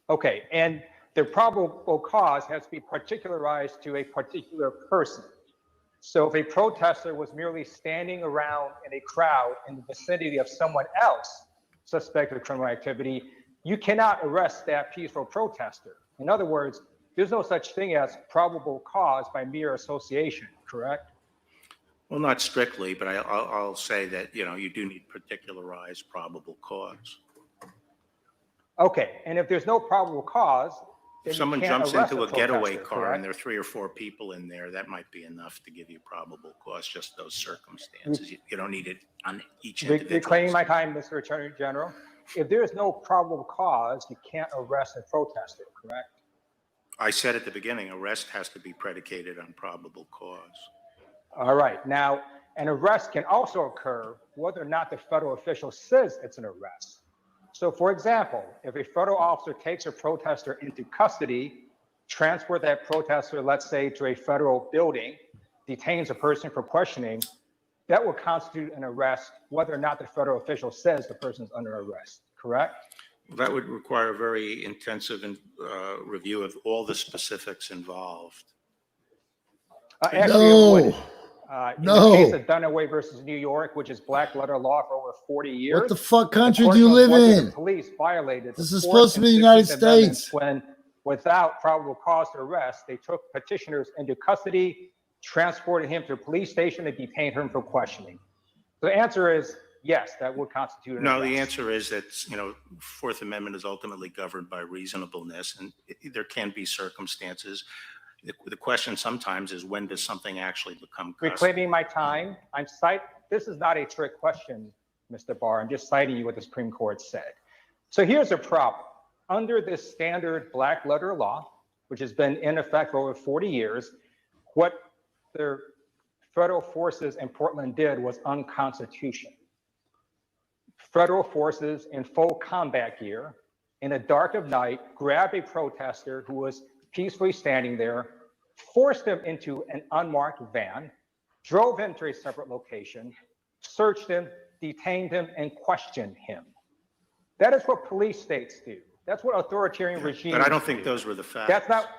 Okay, and the probable cause has to be particularized to a particular person. So if a protester was merely standing around in a crowd in the vicinity of someone else suspected of criminal activity, you cannot arrest that peaceful protester. In other words, there's no such thing as probable cause by mere association, correct? Well, not strictly, but I'll say that, you know, you do need particularized probable cause. Okay, and if there's no probable cause, If someone jumps into a getaway car and there are 3 or 4 people in there, that might be enough to give you probable cause, just those circumstances. You don't need it on each individual. Reclaiming my time, Mr. Attorney General. If there is no probable cause, you can't arrest a protester, correct? I said at the beginning, arrest has to be predicated on probable cause. All right. Now, an arrest can also occur whether or not the federal official says it's an arrest. So, for example, if a federal officer takes a protester into custody, transport that protester, let's say, to a federal building, detains a person for questioning, that will constitute an arrest whether or not the federal official says the person's under arrest, correct? That would require a very intensive review of all the specifics involved. Actually, in the case of Dunaway versus New York, which is black letter law for over 40 years. What the fuck country do you live in? The police violated. This is supposed to be the United States. When, without probable cause to arrest, they took petitioners into custody, transported him to a police station, and detained him for questioning. The answer is yes, that would constitute an arrest. No, the answer is that, you know, Fourth Amendment is ultimately governed by reasonableness, and there can be circumstances. The question sometimes is, when does something actually become custody? Reclaiming my time, this is not a trick question, Mr. Barr. I'm just citing you what the Supreme Court said. So here's a problem. Under this standard black letter law, which has been in effect for over 40 years, what the federal forces in Portland did was unconstitutional. Federal forces in full combat gear, in the dark of night, grabbed a protester who was peacefully standing there, forced him into an unmarked van, drove him to a separate location, searched him, detained him, and questioned him. That is what police states do. That's what authoritarian regimes do. But I don't think those were the facts. That's not,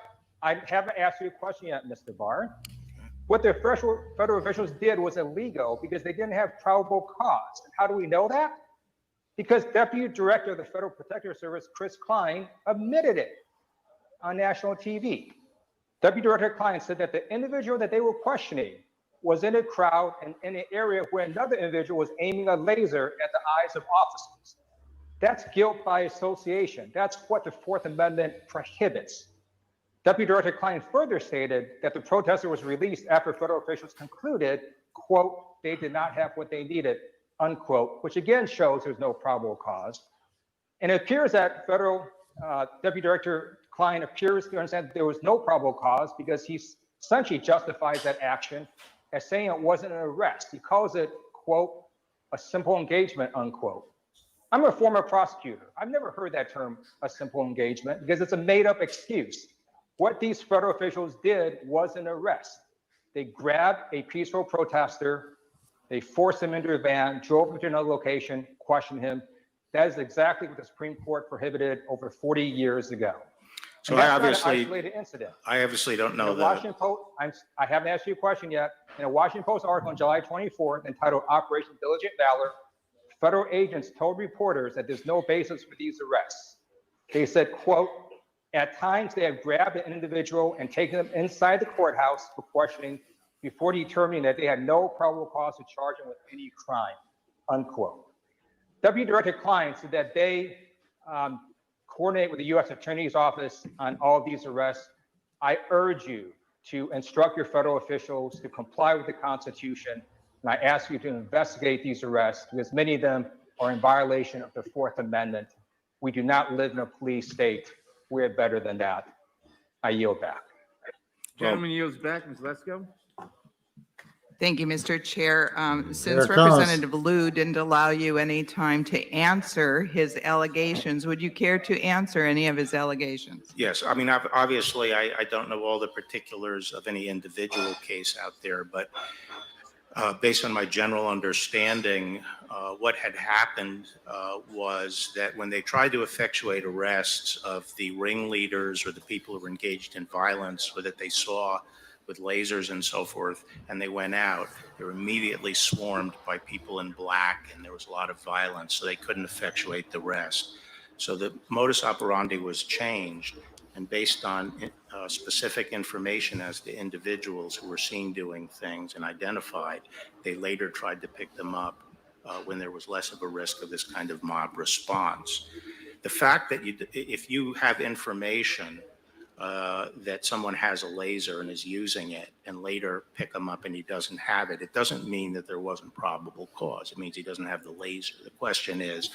I haven't asked you a question yet, Mr. Barr. What the federal officials did was illegal because they didn't have probable cause. And how do we know that? Because Deputy Director of the Federal Protective Service, Chris Klein, admitted it on national TV. Deputy Director Klein said that the individual that they were questioning was in a crowd and in an area where another individual was aiming a laser at the eyes of officers. That's guilt by association. That's what the Fourth Amendment prohibits. Deputy Director Klein further stated that the protester was released after federal officials concluded, quote, they did not have what they needed, unquote, which again shows there's no probable cause. And it appears that federal Deputy Director Klein appears to understand that there was no probable cause because he essentially justifies that action as saying it wasn't an arrest. He calls it, quote, a simple engagement, unquote. I'm a former prosecutor. I've never heard that term, a simple engagement, because it's a made-up excuse. What these federal officials did was an arrest. They grabbed a peaceful protester, they forced him into a van, drove him to another location, questioned him. That is exactly what the Supreme Court prohibited over 40 years ago. So I obviously don't know that. Washington Post, I haven't asked you a question yet. In a Washington Post article on July 24th entitled Operation Diligent Valor, federal agents told reporters that there's no basis for these arrests. They said, quote, at times they have grabbed an individual and taken them inside the courthouse for questioning before determining that they had no probable cause to charge them with any crime, unquote. Deputy Director Klein said that they coordinate with the U.S. Attorney's Office on all of these arrests. I urge you to instruct your federal officials to comply with the Constitution, and I ask you to investigate these arrests because many of them are in violation of the Fourth Amendment. We do not live in a police state. We're better than that. I yield back. Gentleman yields back. Ms. Lesko. Thank you, Mr. Chair. Since Representative Liu didn't allow you any time to answer his allegations, would you care to answer any of his allegations? Yes, I mean, obviously, I don't know all the particulars of any individual case out there, but based on my general understanding, what had happened was that when they tried to effectuate arrests of the ringleaders or the people who were engaged in violence or that they saw with lasers and so forth, and they went out, they were immediately swarmed by people in black, and there was a lot of violence, so they couldn't effectuate the arrest. So the modus operandi was changed, and based on specific information as to individuals who were seen doing things and identified, they later tried to pick them up when there was less of a risk of this kind of mob response. The fact that if you have information that someone has a laser and is using it and later pick him up and he doesn't have it, it doesn't mean that there wasn't probable cause. It means he doesn't have the laser. The question is,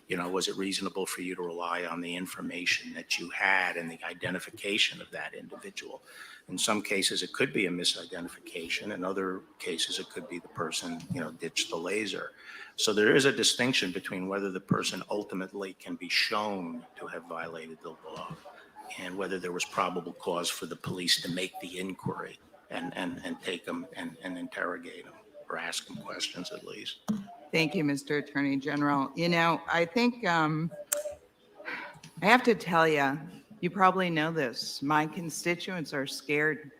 was it reasonable for you to rely on the information that you had and the identification of that individual? In some cases, it could be a misidentification. In other cases, it could be the person, ditched the laser. So there is a distinction between whether the person ultimately can be shown to have violated the law and whether there was probable cause for the police to make the inquiry and take them and interrogate them or ask them questions at least. Thank you, Mr. Attorney General. I think I have to tell you, you probably know this. My constituents are scared.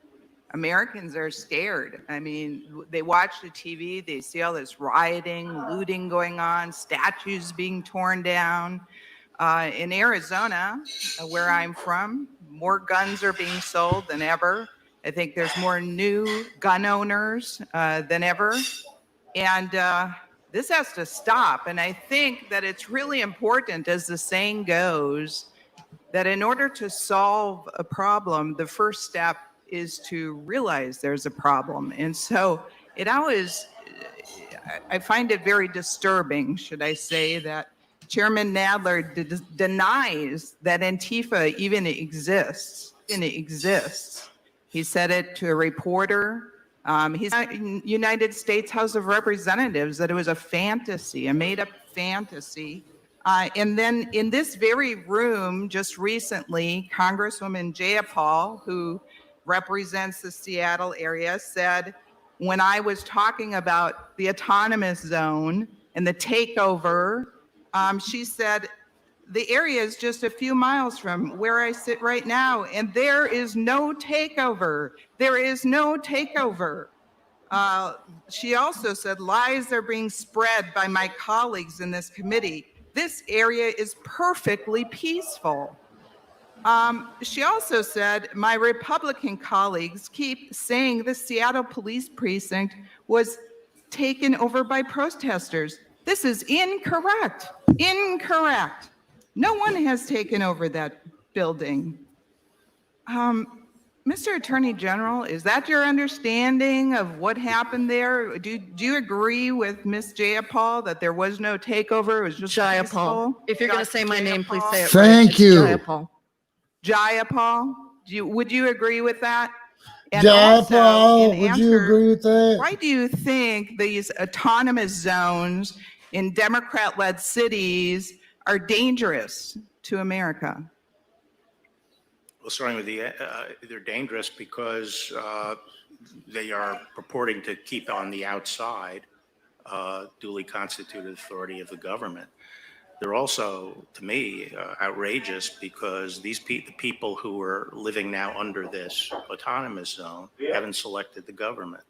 Americans are scared. I mean, they watch the TV, they see all this rioting, looting going on, statues being torn down. In Arizona, where I'm from, more guns are being sold than ever. I think there's more new gun owners than ever. And this has to stop. And I think that it's really important, as the saying goes, that in order to solve a problem, the first step is to realize there's a problem. And so I find it very disturbing, should I say, that Chairman Nadler denies that Antifa even exists. He said it to a reporter. He's in United States House of Representatives that it was a fantasy, a made-up fantasy. And then in this very room, just recently, Congresswoman Jayapal, who represents the Seattle area, said, when I was talking about the autonomous zone and the takeover, she said, the area is just a few miles from where I sit right now, and there is no takeover. There is no takeover. She also said, lies are being spread by my colleagues in this committee. This area is perfectly peaceful. She also said, my Republican colleagues keep saying the Seattle police precinct was taken over by protesters. This is incorrect. Incorrect. No one has taken over that building. Mr. Attorney General, is that your understanding of what happened there? Do you agree with Ms. Jayapal that there was no takeover? It was just Jayapal. peaceful? If you're going to say my name, please say it right. Thank It's you. Jayapal. Jayapal, would you agree with that? And also, Jayapal, in would you answer, agree with that? why do you think these autonomous zones in Democrat-led cities are dangerous to America? Well, starting with they're dangerous because they are purporting to keep on the outside duly constituted authority of the government. They're also, to me, outrageous because the people who are living now under this autonomous zone haven't selected the government.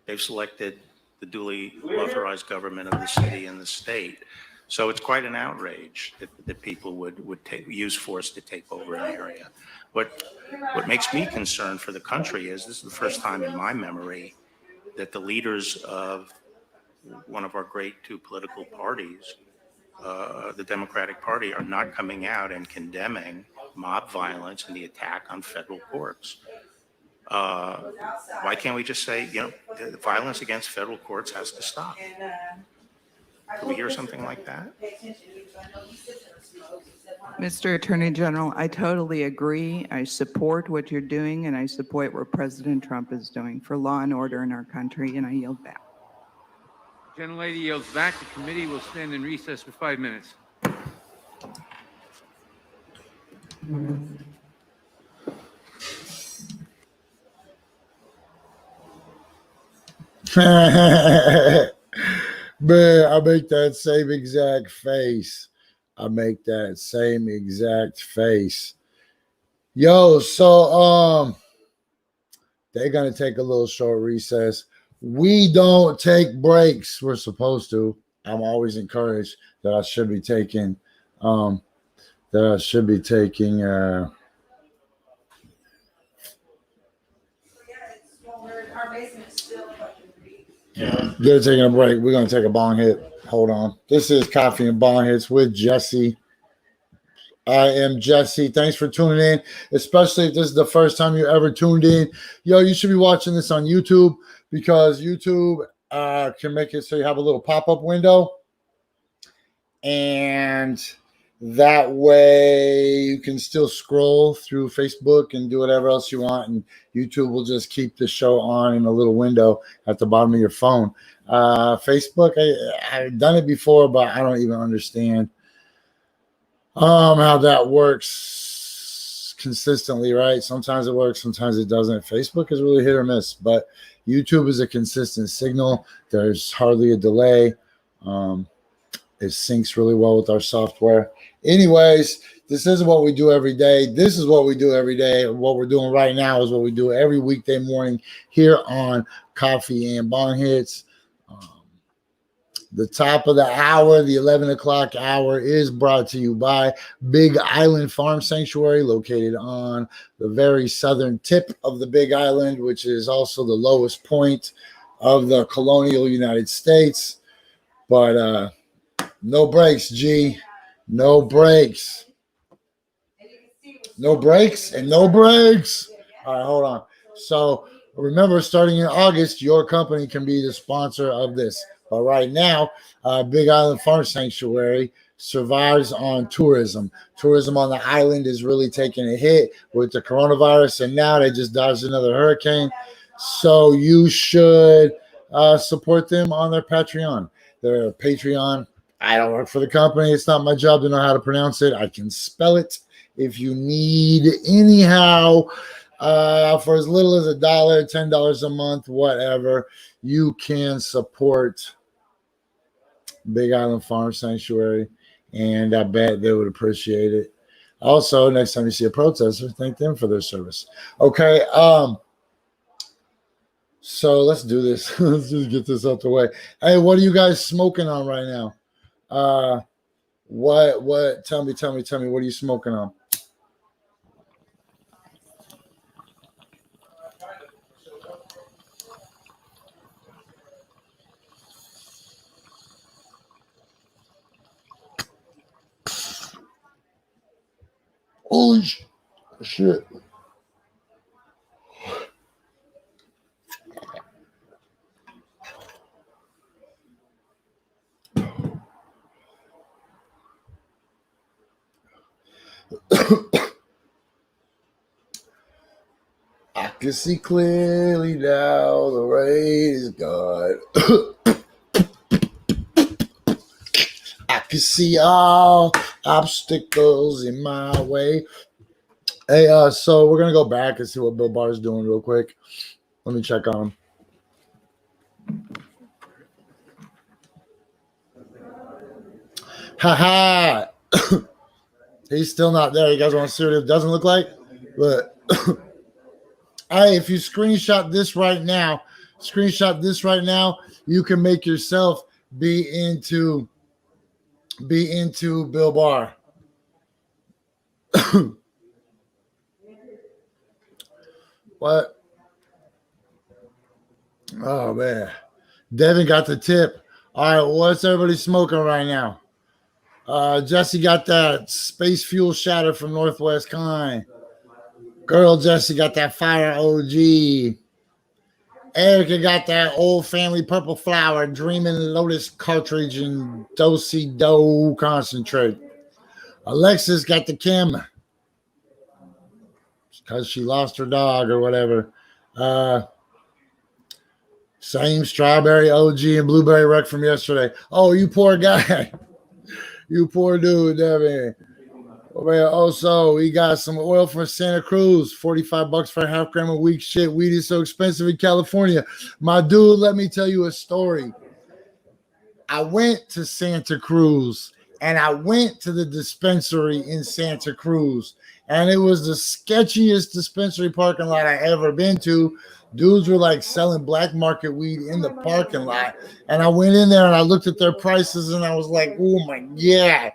They've selected the duly authorized government of the city and the state. So it's quite an outrage that people would use force to take over an area. What makes me concerned for the country is this is the first time in my memory that the leaders of one of our great two political parties, the Democratic Party, are not coming out and condemning mob violence and the attack on federal courts. Why can't we just say, the violence against federal courts has to stop? Can we hear something like that? Mr. Attorney General, I totally agree. I support what you're doing, and I support what President Trump is doing for law and order in our country, and I yield back. Gentlelady yields back. The committee will stand in recess for 5 minutes. Man, I make that same exact face. I make that same exact face. Yo, so they're gonna take a little short recess. We don't take breaks. We're supposed to. I'm always encouraged that I should be taking They're taking a break. We're going to take a bong hit. Hold on. This is Coffee and Bong Hits with Jessie. I am Jessie. Thanks for tuning in, especially if this is the first time you ever tuned in. Yo, you should be watching this on YouTube because YouTube can make it so you have a little pop-up window. And that way you can still scroll through Facebook and do whatever else you want. And YouTube will just keep the show on in a little window at the bottom of your phone. Facebook, I've done it before, but I don't even understand how that works consistently, right? Sometimes it works, sometimes it doesn't. Facebook is really hit or miss, but YouTube is a consistent signal. There's hardly a delay. It syncs really well with our software. Anyways, this isn't what we do every day. This is what we do every day. What we're doing right now is what we do every weekday morning here on Coffee and Bong Hits. The top of the hour, the 11 o'clock hour, is brought to you by Big Island Farm Sanctuary, located on the very southern tip of the Big Island, which is also the lowest point of the colonial United States. But no breaks, G. No breaks. No breaks and no breaks. All right, hold on. So remember, starting in August, your company can be the sponsor of this. But right now, Big Island Farm Sanctuary survives on tourism. Tourism on the island is really taking a hit with the coronavirus, and now they just dodged another hurricane. So you should support them on their Patreon. Their Patreon. I don't work for the company. It's not my job to know how to pronounce it. I can spell it if you need. Anyhow, for as little as $1, $10 a month, whatever, you can support Big Island Farm Sanctuary, and I bet they would appreciate it. Also, next time you see a protester, thank them for their service. Okay, so let's do this. Let's just get this out the way. Hey, what are you guys smoking on right now? What? Tell me, what are you smoking on? Holy shit. I can see clearly now the rain is gone. I can see all obstacles in my way. Hey, so we're gonna go back and see what Bill Barr is doing real quick. Let me check on him. Ha ha! He's still not there. You guys want to see what it doesn't look like? Look. Hey, if you screenshot this right now, you can make yourself be into Bill Barr. What? Oh man. Devin got the tip. All right, what's everybody smoking right now? Jessie got that space fuel shatter from Northwest Kind. Girl Jessie got that fire OG. Erica got that old family purple flower, dreaming lotus cartridge and do-si-do concentrate. Alexis got the Kim because she lost her dog or whatever. Same strawberry OG and blueberry wreck from yesterday. Oh, you poor guy. You poor dude, Devin. Also, we got some oil from Santa Cruz, $45 for a half gram a week. Shit, weed is so expensive in California. My dude, let me tell you a story. I went to Santa Cruz and I went to the dispensary in Santa Cruz, and it was the sketchiest dispensary parking lot I ever been to. Dudes were like selling black market weed in the parking lot, and I went in there and I looked at their prices and I was like, oh my God.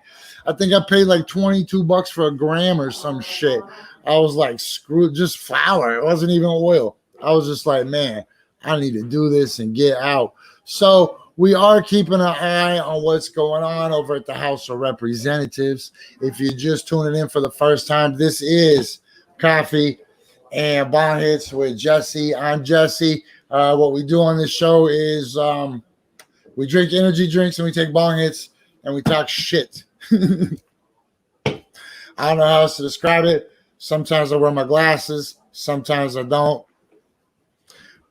I think I paid like $22 for a gram or some shit. I was like, screw, just flour. It wasn't even oil. I was just like, man, I need to do this and get out. So we are keeping an eye on what's going on over at the House of Representatives. If you're just tuning in for the first time, this is Coffee and Bong Hits with Jessie. I'm Jessie. What we do on this show is we drink energy drinks and we take bong hits and we talk shit. I don't know how else to describe it. Sometimes I wear my glasses, sometimes I don't.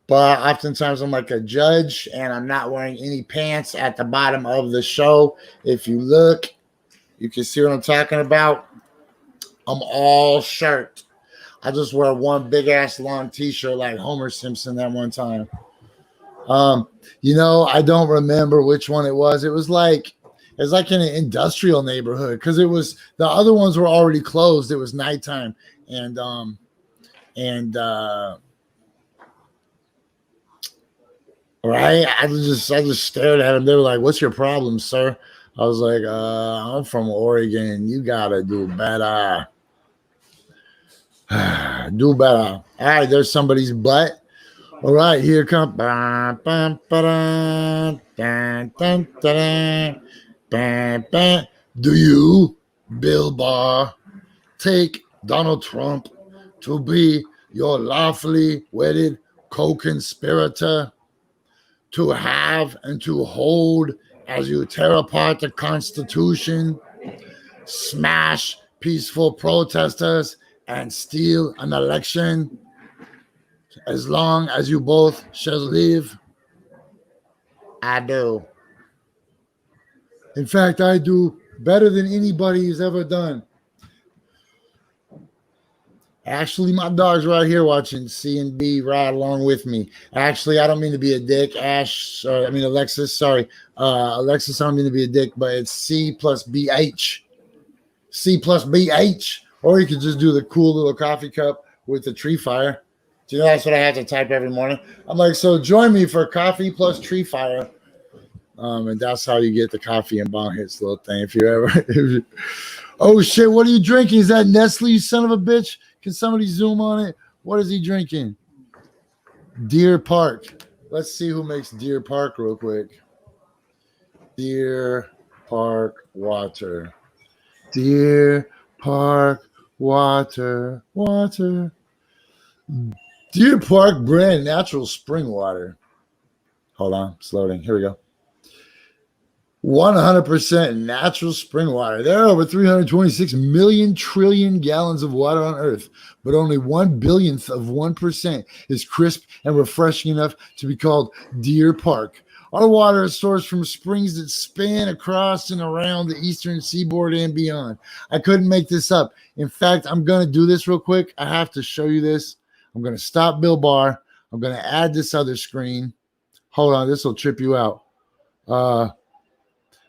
But oftentimes I'm like a judge and I'm not wearing any pants at the bottom of the show. If you look, you can see what I'm talking about. I'm all shirt. I just wear one big ass long t-shirt like Homer Simpson that one time. I don't remember which one it was. It was like in an industrial neighborhood because it was the other ones were already closed. It was nighttime and right. I just stared at them. They were like, "What's your problem, sir?" I was like, "I'm from Oregon. You gotta do better. Do better." All right, there's somebody's butt. All right, here come. Do you, Bill Barr, take Donald Trump to be your lawfully wedded co-conspirator, to have and to hold as you tear apart the Constitution, smash peaceful protesters, and steal an election as long as you both shall live? I do. In fact, I do better than anybody's ever done. Actually, my dog's right here watching C and B right along with me. Actually, I don't mean to be a dick. Alexis, sorry. Alexis, I don't mean to be a dick, but it's C plus BH. C plus BH. Or you could just do the cool little coffee cup with the tree fire. Do you know that's what I have to type every morning? I'm like, so join me for coffee plus tree fire. And that's how you get the coffee and bong hits little thing. If you ever, oh shit, what are you drinking? Is that Nestle, you son of a bitch? Can somebody zoom on it? What is he drinking? Deer Park. Let's see who makes Deer Park real quick. Deer Park water. Deer Park Water, water. Deer Park brand natural spring water. Hold on, it's loading. Here we go. 100% natural spring water. There are over 326 million trillion gallons of water on Earth, but only 1/1000th of 1% is crisp and refreshing enough to be called Deer Park. Our water is sourced from springs that span across and around the eastern seaboard and beyond. I couldn't make this up. In fact, I'm going to do this real quick. I have to show you this. I'm going to stop Bill Barr. I'm going to add this other screen. Hold on, this will trip you out.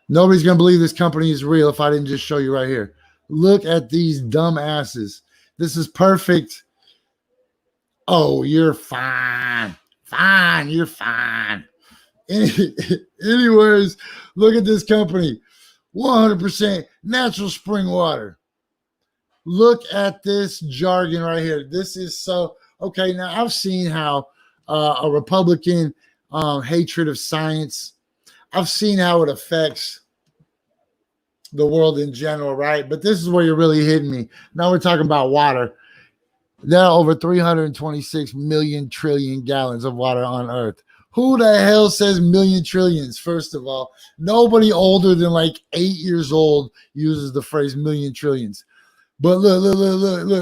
Nobody's going to believe this company is real if I didn't just show you right here. Look at these dumb asses. This is perfect. Oh, you're fine. Fine, you're fine. Anyways, look at this company. 100% natural spring water. Look at this jargon right here. This is so... Okay, now I've seen how a Republican hatred of science, I've seen how it affects the world in general, right? But this is where you're really hitting me. Now we're talking about water. There are over 326 million trillion gallons of water on Earth. Who the hell says million trillions? First of all, nobody older than like 8 years old uses the phrase million trillions. But look,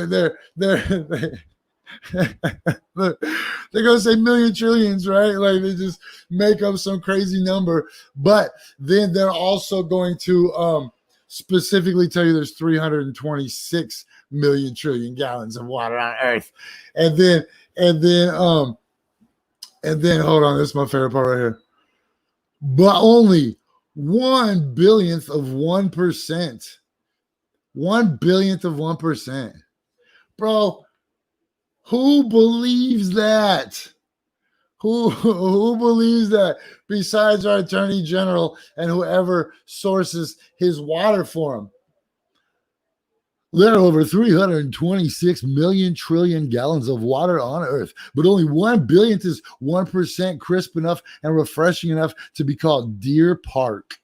they're look, they're gonna say million trillions, right? Like they just make up some crazy number. But then they're also going to specifically tell you there's 326 million trillion gallons of water on Earth. And then hold on, this is my favorite part right here. But only 1/1000th of 1%. 1/1000th of 1%. Bro, who believes that? Who believes that besides our Attorney General and whoever sources his water for him? There are over 326 million trillion gallons of water on Earth, but only 1/1000th is 1% crisp enough and refreshing enough to be called Deer Park.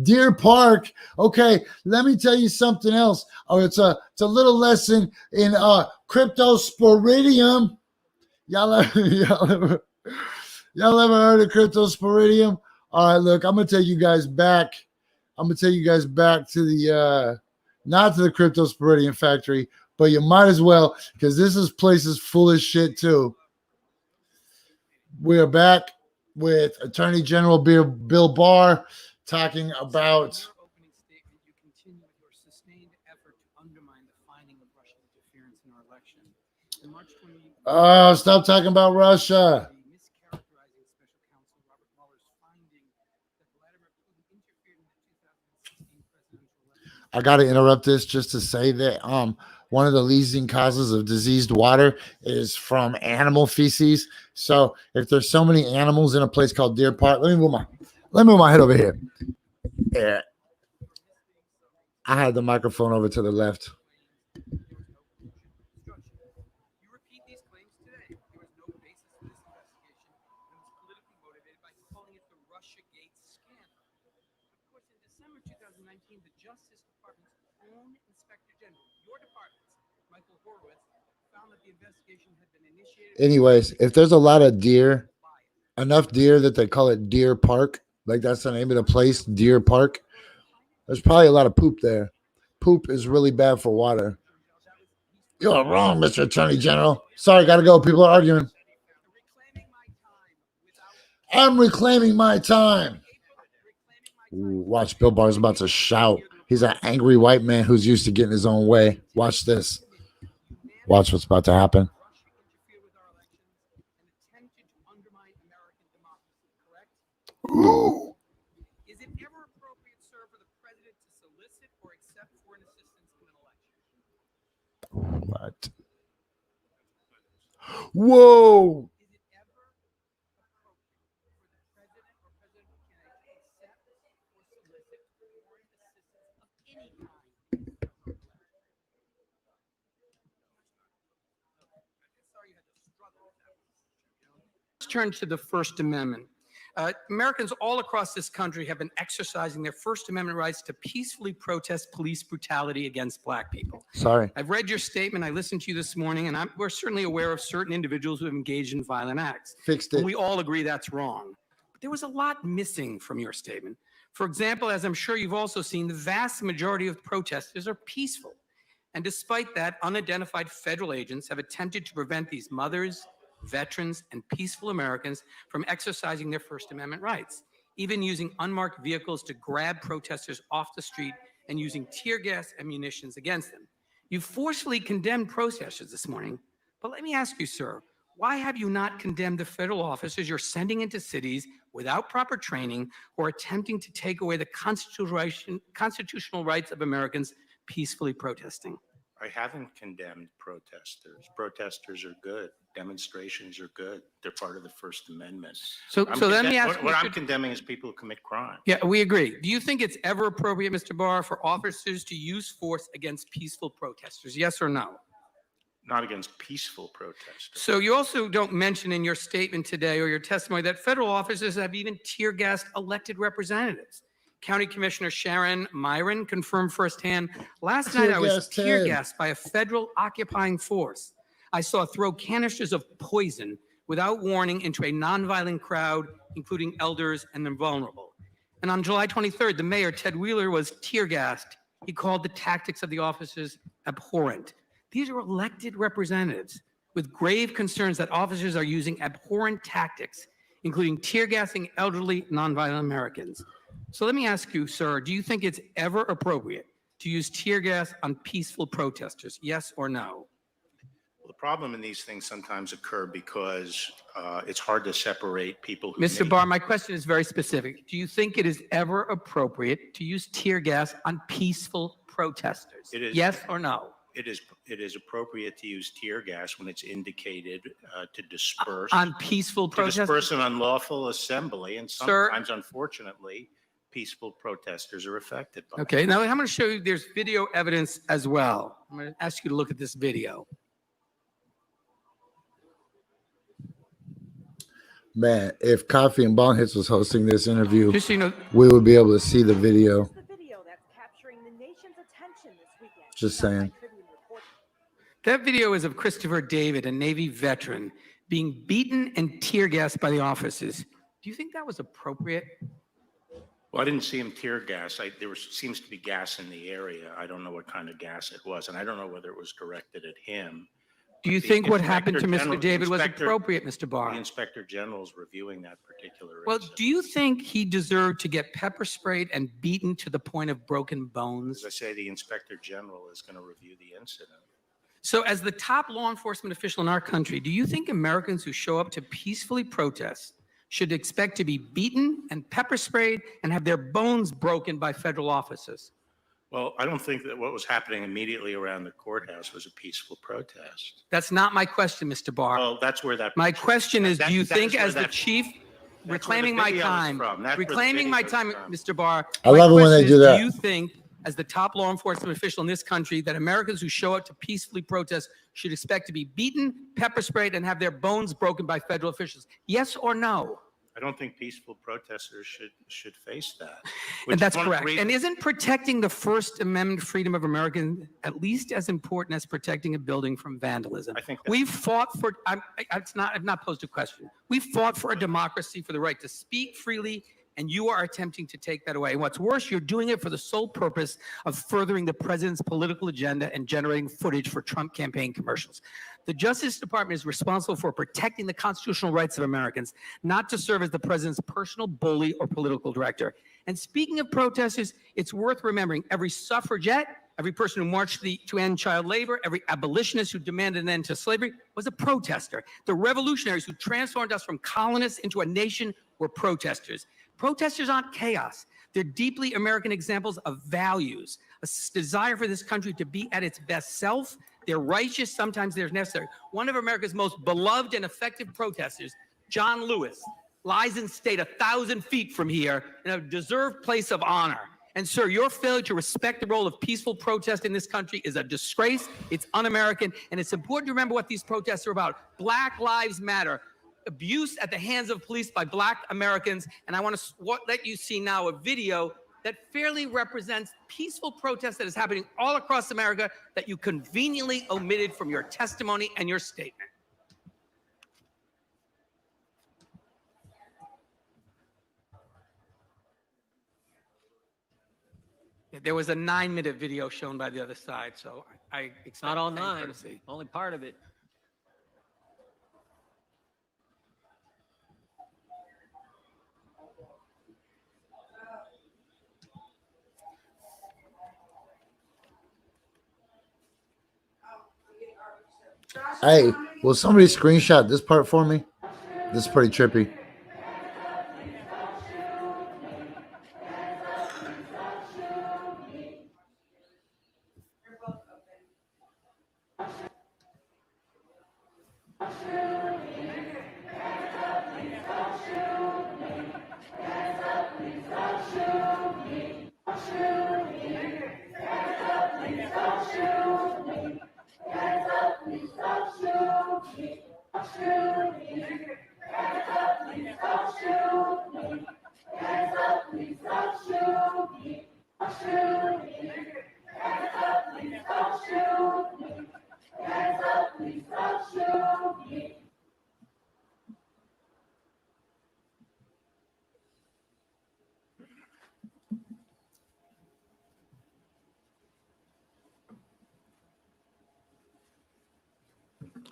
Deer Park. Okay, let me tell you something else. Oh, it's a little lesson in cryptosporidium. Y'all ever heard of cryptosporidium? All right, look, I'm gonna take you guys back. I'm gonna take you guys back to the not to the cryptosporidium factory, but you might as well, because this place is full of shit too. We are back with Attorney General Bill Barr talking about stop talking about Russia. I got to interrupt this just to say that one of the leading causes of diseased water is from animal feces. So if there's so many animals in a place called Deer Park, let me move my head over here. Yeah. I had the microphone over to the left. Anyways, if there's a lot of deer, enough deer that they call it Deer Park, like that's the name of the place, Deer Park, there's probably a lot of poop there. Poop is really bad for water. You're wrong, Mr. Attorney General. Sorry, gotta go. People are arguing. I'm reclaiming my time. Ooh, watch, Bill Barr's about to shout. He's an angry white man who's used to getting his own way. Watch this. Watch what's about to happen. Ooh. Is it ever appropriate, sir, for the president to solicit or accept foreign assistance in an election? What? Whoa. Is it ever appropriate for the president or President Kennedy to accept or solicit foreign assistance of any kind? Let's turn to the First Amendment. Americans all across this country have been exercising their First Amendment rights to peacefully protest police brutality against Black people. Sorry. I've read your statement. I listened to you this morning, and we're certainly aware of certain individuals who have engaged in violent acts. Fixed And it. we all agree that's wrong. But there was a lot missing from your statement. For example, as I'm sure you've also seen, the vast majority of protesters are peaceful. And despite that, unidentified federal agents have attempted to prevent these mothers, veterans, and peaceful Americans from exercising their First Amendment rights, even using unmarked vehicles to grab protesters off the street and using tear gas and munitions against them. You forcefully condemned protesters this morning, but let me ask you, sir, why have you not condemned the federal officers you're sending into cities without proper training who are attempting to take away the constitutional rights of Americans peacefully protesting? I haven't condemned protesters. Protesters are good. Demonstrations are good. They're part of the First Amendment. So let me ask what I'm Mr. condemning is people who commit crime. Yeah, we agree. Do you think it's ever appropriate, Mr. Barr, for officers to use force against peaceful protesters? Yes or no? Not against peaceful protesters. So you also don't mention in your statement today or your testimony that federal officers have even tear gassed elected representatives. County Commissioner Sharon Myron confirmed firsthand, last night I was tear gassed by a federal occupying force. I saw throw canisters of poison without warning into a nonviolent crowd, including elders and the vulnerable. And on July 23rd, the mayor, Ted Wheeler, was tear gassed. He called the tactics of the officers abhorrent. These are elected representatives with grave concerns that officers are using abhorrent tactics, including tear gassing elderly, nonviolent Americans. So let me ask you, sir, do you think it's ever appropriate to use tear gas on peaceful protesters? Yes or no? Well, the problem in these things sometimes occur because it's hard to separate people who Mr. Barr, my question is very specific. Do you think it is ever appropriate to use tear gas on peaceful protesters? It is. Yes or no? It is appropriate to use tear gas when it's indicated to disperse On peaceful to protesters? disperse an unlawful assembly, and Sir- sometimes, unfortunately, peaceful protesters are affected by it. Okay, now I'm going to show you there's video evidence as well. I'm going to ask you to look at this video. Man, if Coffee and Bong Hits was hosting this interview, Just so you know, we would be able to see the video. Just saying. that video is of Christopher David, a Navy veteran, being beaten and tear gassed by the officers. Do you think that was appropriate? Well, I didn't see him tear gas. Seems to be gas in the area. I don't know what kind of gas it was, and I don't know whether it was directed at him. Do you The think what happened to Inspector Mr. General- David was Inspector- appropriate, Mr. Barr? The Inspector General's reviewing that particular Well, incident. do you think he deserved to get pepper sprayed and beaten to the point of broken bones? As I say, the Inspector General is going to review the incident. So as the top law enforcement official in our country, do you think Americans who show up to peacefully protest should expect to be beaten and pepper sprayed and have their bones broken by federal officers? Well, I don't think that what was happening immediately around the courthouse was a peaceful protest. That's not my question, Mr. Barr. Well, that's where that. My question is, do you that is think where as the that- chief, where reclaiming the my video is time, from. That's where the reclaiming my video is time, from. Mr. Barr. I my love it when question they do is, that. Do you think, as the top law enforcement official in this country, that Americans who show up to peacefully protest should expect to be beaten, pepper sprayed, and have their bones broken by federal officials? Yes or no? I don't think peaceful protesters should face that. And that's Which is one of the correct. reasons- And isn't protecting the First Amendment freedom of Americans at least as important as protecting a building from vandalism? I think that's- We've fought for, I've not posed a question. We fought for a democracy, for the right to speak freely, and you are attempting to take that away. And what's worse, you're doing it for the sole purpose of furthering the president's political agenda and generating footage for Trump campaign commercials. The Justice Department is responsible for protecting the constitutional rights of Americans, not to serve as the president's personal bully or political director. And speaking of protesters, it's worth remembering every suffragette, every person who marched to end child labor, every abolitionist who demanded an end to slavery was a protester. The revolutionaries who transformed us from colonists into a nation were protesters. Protesters aren't chaos. They're deeply American examples of values, a desire for this country to be at its best self. They're righteous, sometimes they're necessary. One of America's most beloved and effective protesters, John Lewis, lies in state 1,000 feet from here in a deserved place of honor. And sir, your failure to respect the role of peaceful protest in this country is a disgrace. It's un-American, and it's important to remember what these protests are about. Black Lives Matter. abuse at the hands of police by Black Americans. And I want to let you see now a video that fairly represents peaceful protest that is happening all across America that you conveniently omitted from your testimony and your statement. There was a 9-minute video shown by the other side, so I It's not all 9, only part of it. Hey, will somebody screenshot this part for me? This is pretty trippy.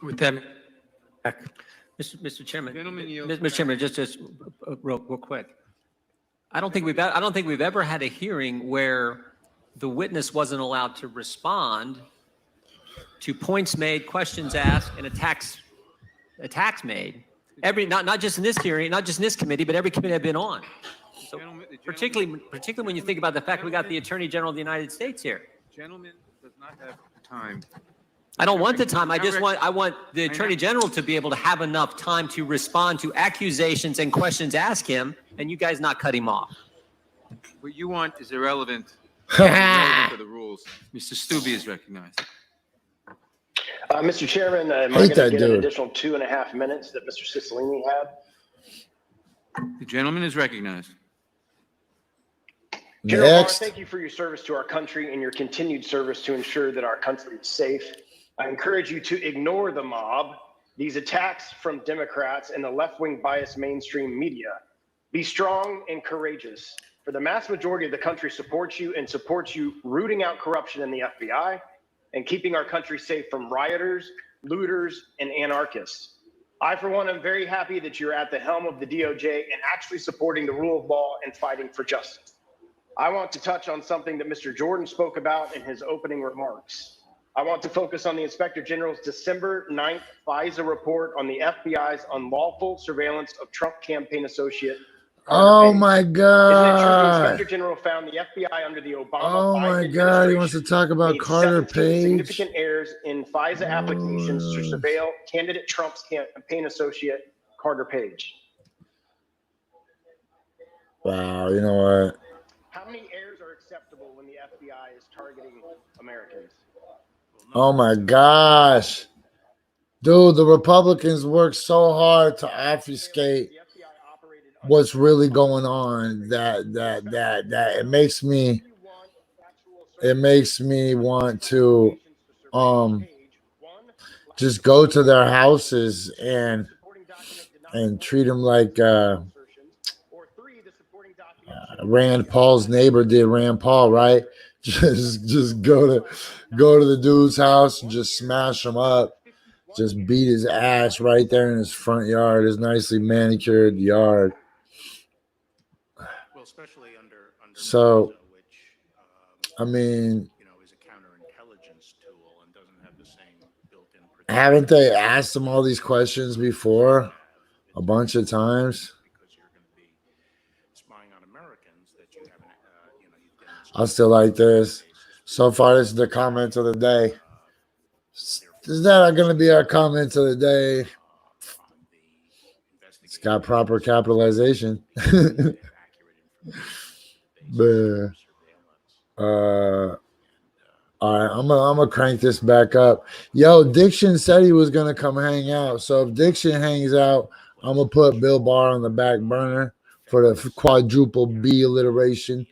With that, Mr. Chairman, Gentlemen, Mr. Chairman, just real quick. I don't think we've ever had a hearing where the witness wasn't allowed to respond to points made, questions asked, and attacks made. Not just in this hearing, not just in this committee, but every committee I've been on. So particularly when you think about the fact we got the Attorney General of the United States here. Gentleman does not have time. I don't want the time. I want the Attorney General to be able to have enough time to respond to accusations and questions asked him, and you guys not cut him off. What you want is irrelevant. Irrelevant to the rules. Mr. Stubbe is recognized. Mr. Chairman, am I going to get an additional 2.5 minutes that Mr. Cicilline had? The gentleman is recognized. General Barr, thank you for your service to our country and your continued service to ensure that our country is safe. I encourage you to ignore the mob, these attacks from Democrats and the left-wing biased mainstream media. Be strong and courageous, for the mass majority of the country supports you and supports you rooting out corruption in the FBI and keeping our country safe from rioters, looters, and anarchists. I, for one, am very happy that you're at the helm of the DOJ and actually supporting the rule of law and fighting for justice. I want to touch on something that Mr. Jordan spoke about in his opening remarks. I want to focus on the Inspector General's December 9th FISA report on the FBI's unlawful surveillance of Trump campaign associate. Oh my Isn't it true the God. Inspector General found the FBI under the Obama Oh my Biden God. He wants to talk about made Carter 17 Page. significant errors in FISA applications to surveil candidate Trump's campaign associate, Carter Page? Wow. You know what? How many errors are acceptable when the FBI is targeting Americans? Oh my gosh. Dude, the Republicans work so hard to obfuscate what's really going on that it makes me want to just go to their houses and treat them like Rand Paul's neighbor did Rand Paul, right? Just go to the dude's house and just smash him up, just beat his ass right there in his front yard, his nicely manicured yard. Well, especially under So, I mean, is a counterintelligence tool and doesn't have the same built-in haven't they asked him all these questions before a bunch of times? spying on Americans that you haven't, I still like this. So far, this is the comment of the day. Is that going to be our comment of the day? It's got proper capitalization. But, all right, I'm gonna crank this back up. Yo, Diction said he was gonna come hang out. So if Diction hangs out, I'm gonna put Bill Barr on the back burner for the quadruple B alliteration.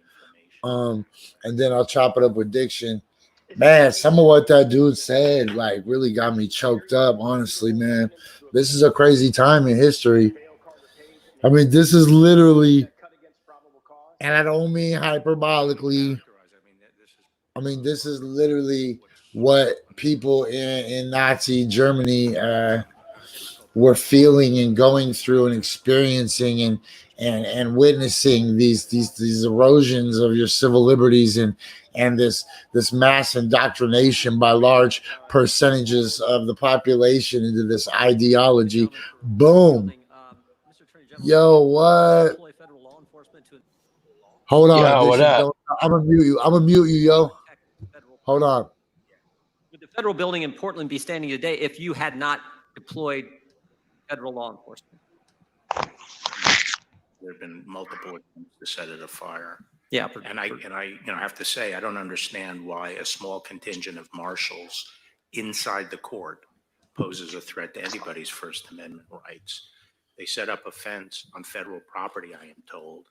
And then I'll chop it up with diction. Man, some of what that dude said like really got me choked up, honestly, man. This is a crazy time in history. I mean, this is literally, and I don't mean hyperbolically. I mean, this is literally what people in Nazi Germany were feeling and going through and experiencing and witnessing these erosions of your civil liberties and this mass indoctrination by large percentages of the population into this ideology. Boom. Yo, what? Hold on. Yo, what up? I'm gonna mute you. I'm gonna mute you, yo. Hold on. Would the federal building in Portland be standing today if you had not deployed federal law enforcement? There have been multiple attempts to set it afire. Yeah, and I have to say I don't understand why a small contingent of marshals inside the court poses a threat to anybody's First Amendment rights. They set up a fence on federal property, I am told,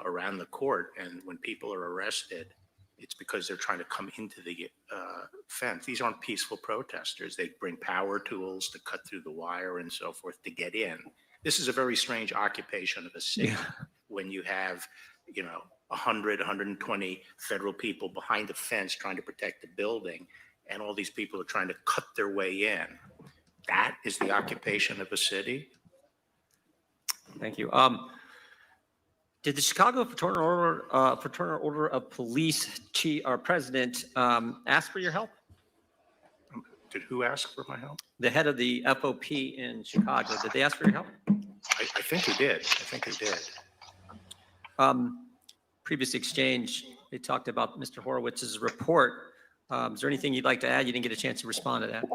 around the court, and when people are arrested, it's because they're trying to come into the fence. These aren't peaceful protesters. They bring power tools to cut through the wire and so forth to get in. This is a very strange occupation of a city when you have, 100, 120 federal people behind the fence trying to protect the building, and all these people are trying to cut their way in. That is the occupation of a city. Thank you. Did the Chicago Fraternal Order of Police president ask for your help? Did who ask for my help? The head of the FOP in Chicago. Did they ask for your help? I think he did. Previous exchange, they talked about Mr. Horowitz's report. Is there anything you'd like to add? You didn't get a chance to respond to that.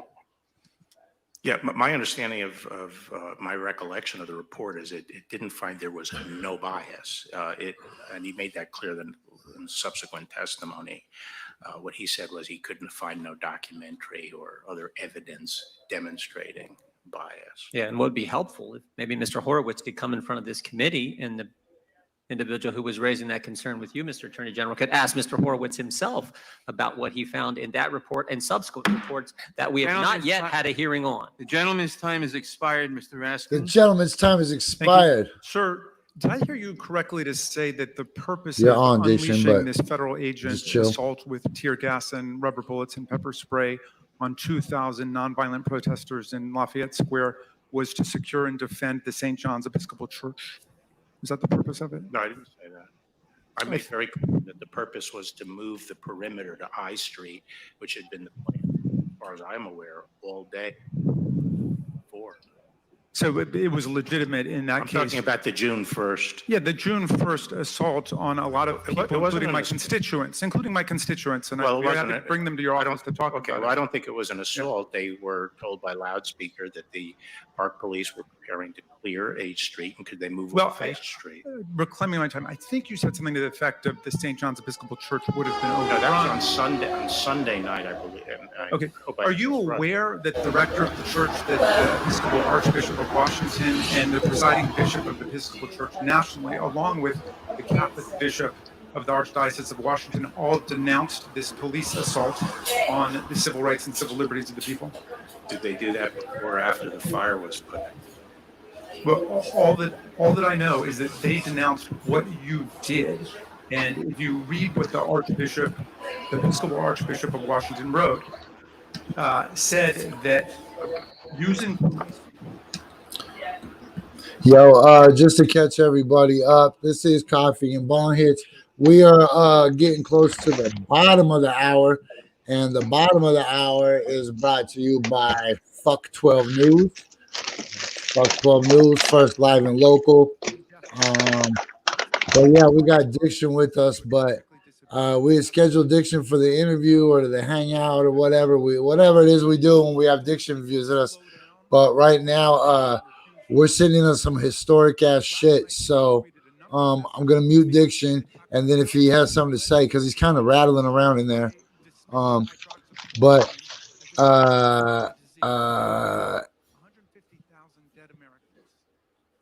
Yeah, my understanding of my recollection of the report is it didn't find there was no bias. And he made that clear in subsequent testimony. What he said was he couldn't find no documentary or other evidence demonstrating bias. Yeah, and what would be helpful if maybe Mr. Horowitz could come in front of this committee and the individual who was raising that concern with you, Mr. Attorney General, could ask Mr. Horowitz himself about what he found in that report and subsequent reports that we have not yet had a hearing on. The gentleman's time has expired, Mr. Raskin. The gentleman's time has expired. Sir, did I hear you correctly to say that the purpose You're of on, Diction, unleashing but this federal agent just chill. assault with tear gas and rubber bullets and pepper spray on 2,000 nonviolent protesters in Lafayette Square was to secure and defend the St. John's Episcopal Church? Is that the purpose of it? No, I didn't say that. I made very clear that the purpose was to move the perimeter to I Street, which had been the plan, as far as I'm aware, all day before. So it was legitimate in that case. I'm talking about the June 1st. Yeah, the June 1st assault on a lot of people, including my constituents, and Well, I had to bring them to your office to talk about it. Well, I don't think it was an assault. They were told by loudspeaker that the Park Police were preparing to clear H Street, and could they move off H Street? Reclaiming my time, I think you said something to the effect of the St. John's Episcopal Church would have been overrun. No, that was on Sunday. On Sunday night, I believe. Okay. Are you aware that the rector of the church, that the Episcopal Archbishop of Washington, and the presiding bishop of the Episcopal Church nationally, along with the Catholic bishop of the Archdiocese of Washington, all denounced this police assault on the civil rights and civil liberties of the people? Did they do that before or after the fire was put out? Well, all that I know is that they denounced what you did. And if you read what the Episcopal Archbishop of Washington wrote, said that using just to catch everybody up, this is Coffee and Bong Hits. We are getting close to the bottom of the hour, and the bottom of the hour is brought to you by Fuck 12 News. Fuck 12 News, first live and local. But yeah, we got Diction with us, but we had scheduled Diction for the interview or the hangout or whatever it is we do when we have Diction visit us. But right now, we're sitting on some historic ass shit. So I'm gonna mute Diction, and then if he has something to say, because he's kind of rattling around in there.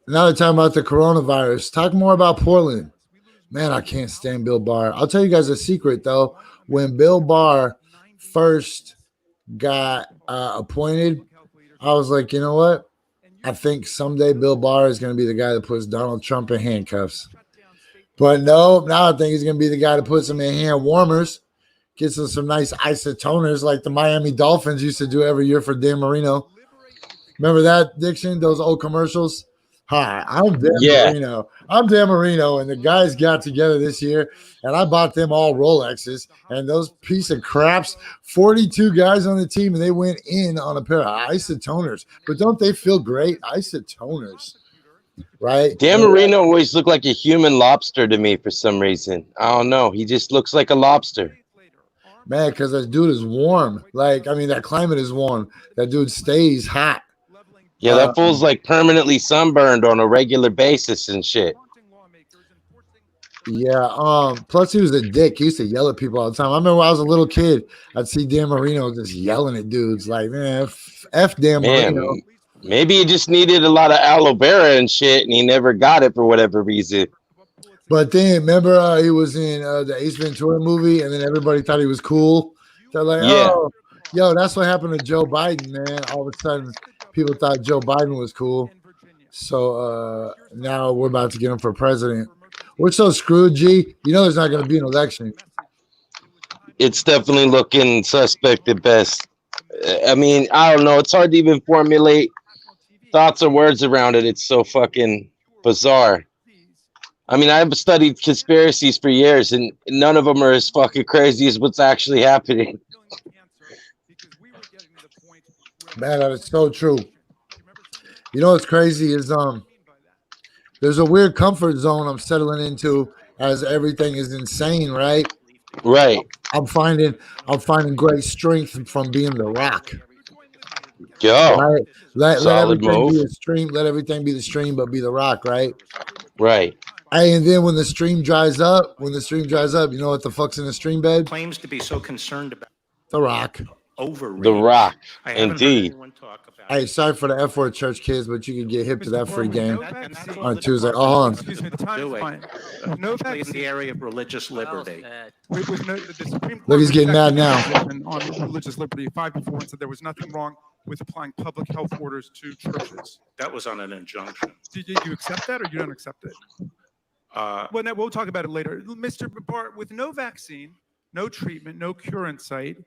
Now they're talking about the coronavirus. Talk more about Portland. Man, I can't stand Bill Barr. I'll tell you guys a secret, though. When Bill Barr first got appointed, I was like, you know what? I think someday Bill Barr is going to be the guy that puts Donald Trump in handcuffs. But no, now I think he's going to be the guy that puts him in hand warmers, gets him some nice isotoners like the Miami Dolphins used to do every year for Dan Marino. Remember that, Dixon? Those old commercials? Hi, I'm Dan Marino. I'm Dan Marino, and the guys got together this year, and I bought them all Rolexes, and those piece of craps, 42 guys on the team, and they went in on a pair of isotoners. But don't they feel great? Isotoners, right? Dan Marino always looked like a human lobster to me for some reason. I don't know. He just looks like a lobster. Man, because that dude is warm. Like, I mean, that climate is warm. That dude stays hot. Yeah, that fool's like permanently sunburned on a regular basis and shit. Yeah, plus he was a dick. He used to yell at people all the time. I remember when I was a little kid, I'd see Dan Marino just yelling at dudes like, man, F Dan Marino. Maybe he just needed a lot of aloe vera and shit, and he never got it for whatever reason. But then, remember, he was in the Ace Ventura movie, and then everybody thought he was cool. They're like, oh, yo, that's what happened to Joe Biden, man. All of a sudden, people thought Joe Biden was cool. So now we're about to get him for president. We're so screwed, G. You know there's not going to be an election. It's definitely looking suspect at best. I mean, I don't know. It's hard to even formulate thoughts or words around it. It's so fucking bizarre. I mean, I've studied conspiracies for years, and none of them are as fucking crazy as what's actually happening. Man, that is so true. You know what's crazy is there's a weird comfort zone I'm settling into as everything is insane, right? Right. I'm finding great strength from being the Rock. Yo, right? Let solid everything move. be a stream. Let everything be the stream, but be the Rock, right? Right. Hey, and then when the stream dries up, you know what the fuck's in the stream bed? Claims to be so concerned about The Rock. overreach. The Rock, I haven't heard indeed. anyone talk about Hey, sorry for the F word, church kids, but you can get hip to that free game that's on Tuesday. Oh, Excuse me, the time is fine. No in vaccine. the area of religious liberty. With the Supreme Court Look, he's getting mad now. on religious liberty 5 before and said there was nothing wrong with applying public health orders to churches. That was on an injunction. Did you accept that or you don't accept it? Well, no, we'll talk about it later. Mr. Barr, with no vaccine, no treatment, no cure in sight,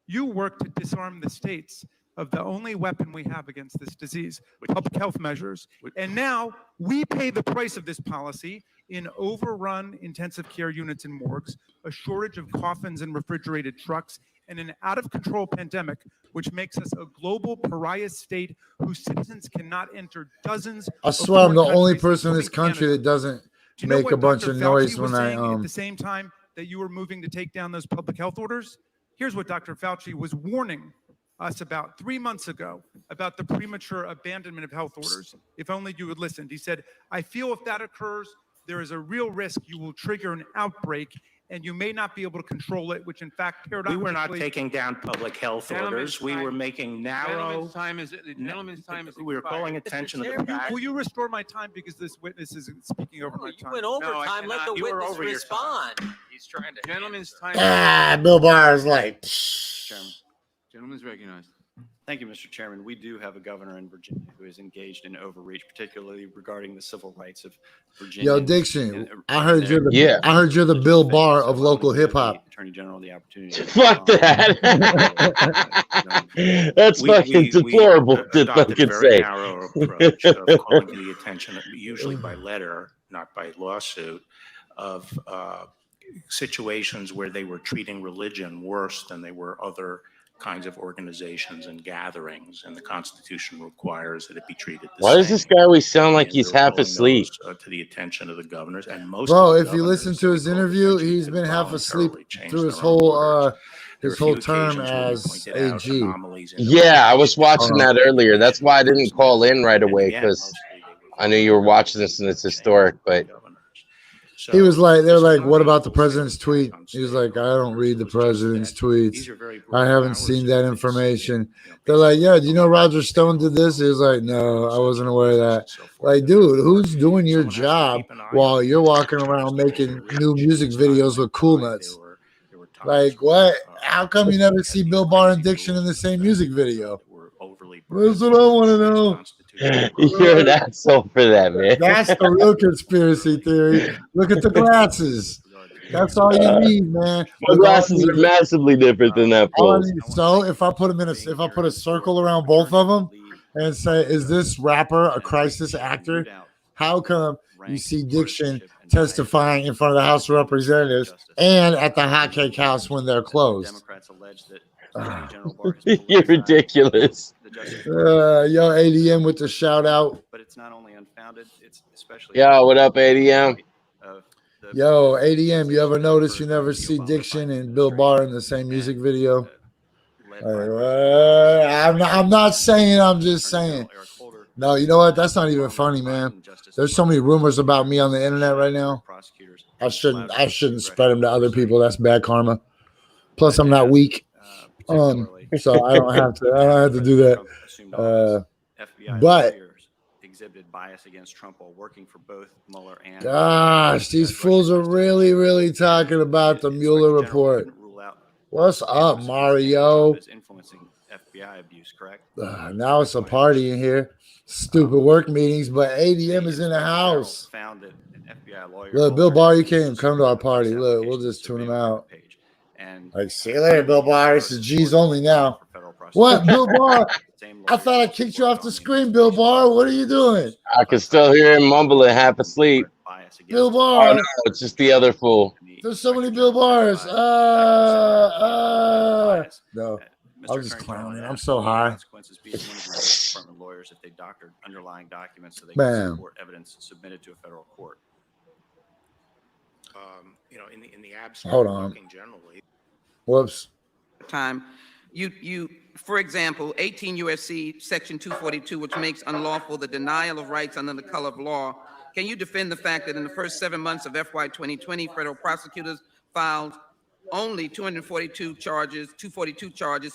you work to disarm the states of the only weapon we have against this disease, public health measures. And now we pay the price of this policy in overrun intensive care units and morgues, a shortage of coffins and refrigerated trucks, and an out-of-control pandemic, which makes us a global pariah state whose citizens cannot enter dozens. I swear I'm the only person in this country that doesn't make a bunch of noise when I at the same time that you were moving to take down those public health orders. Here's what Dr. Fauci was warning us about 3 months ago about the premature abandonment of health orders. If only you had listened. He said, I feel if that occurs, there is a real risk you will trigger an outbreak and you may not be able to control it, which in fact, We were not taking down public health orders. We were making narrow. Gentleman's time is We were calling attention to the fact. Will you restore my time because this witness is speaking over my time? You went over time. Let the You were witness over your respond. He's trying to. Gentleman's time. Bill Barr is like, Gentleman's recognized. Thank you, Mr. Chairman. We do have a governor in Virginia who is engaged in overreach, particularly regarding the civil rights of Virginia. yo, Dixon, I heard you're the Bill Barr of local hip hop. Attorney General the opportunity. Fuck that. That's fucking deplorable to adopted fucking a very say. narrow approach of calling to the attention, usually by letter, not by lawsuit, of situations where they were treating religion worse than they were other kinds of organizations and gatherings, and the Constitution requires that it be treated the Why same. does this guy always sound like he's half asleep? To the attention of the governors, and most Bro, of the if you listen to his interview, he's been half asleep through his whole term as AG. Yeah, I was watching that earlier. That's why I didn't call in right away, because I knew you were watching this and it's historic. But So He was like, they're this like, what notion about the of wholesale president's tweet? attack on He was state like, I don't read the was just president's that tweets. these are very I broad haven't powers seen that that they information. see, They're like, yeah, do you know Roger Stone did this? He was like, no, I wasn't aware of that. Like, dude, who's doing your job while you're walking around making new music videos with Cool Nuts? Like, what? How come you never see Bill Barr and Diction in the same music video? That's what I want to know. You're an asshole for that, man. That's the real conspiracy theory. Look at the glasses. That's all you need, man. My glasses are massively different than that All I fool's. need, so if I put them in if I put a circle around both of them and say, is this rapper a crisis actor? How come you see Diction testifying in front of the House of Representatives and at the Hot Cake House when they're closed? You're ridiculous. Yo, ADM with the shout out. But it's not only unfounded, it's especially. Yo, what up, ADM? Yo, ADM, you ever notice you never see Diction and Bill Barr in the same music video? I'm not saying, I'm just saying. No, you know what? That's not even funny, man. There's so many rumors about me on the internet right now. I shouldn't spread them to other people. That's bad karma. Plus, I'm not weak. So I don't have to do that. But exhibited bias against Trump while working for both Mueller and. Gosh, these fools are really, really talking about the Mueller report. What's up, Mario? Influencing FBI abuse, correct? Now it's a party in here. Stupid work meetings, but ADM is in the house. Found that an FBI lawyer. Look, Bill Barr, you can't even come to our party. Look, we'll just tune him out. Like, see you later, Bill Barr. This is G's only now. What, Bill Barr? I thought I kicked you off the screen, Bill Barr. What are you doing? I can still hear him mumbling, half asleep. Bill Barr. Oh, no, it's just the other fool. There's so many Bill Barrs. No, I was just clowning. I'm so high. Department lawyers if they doctored underlying documents so they Bam. can support evidence submitted to a federal court. You know, in the absence Hold of on. talking generally. Whoops. Time. You, for example, 18 U.S.C. Section 242, which makes unlawful the denial of rights under the color of law. Can you defend the fact that in the first 7 months of FY 2020, federal prosecutors filed only 242 charges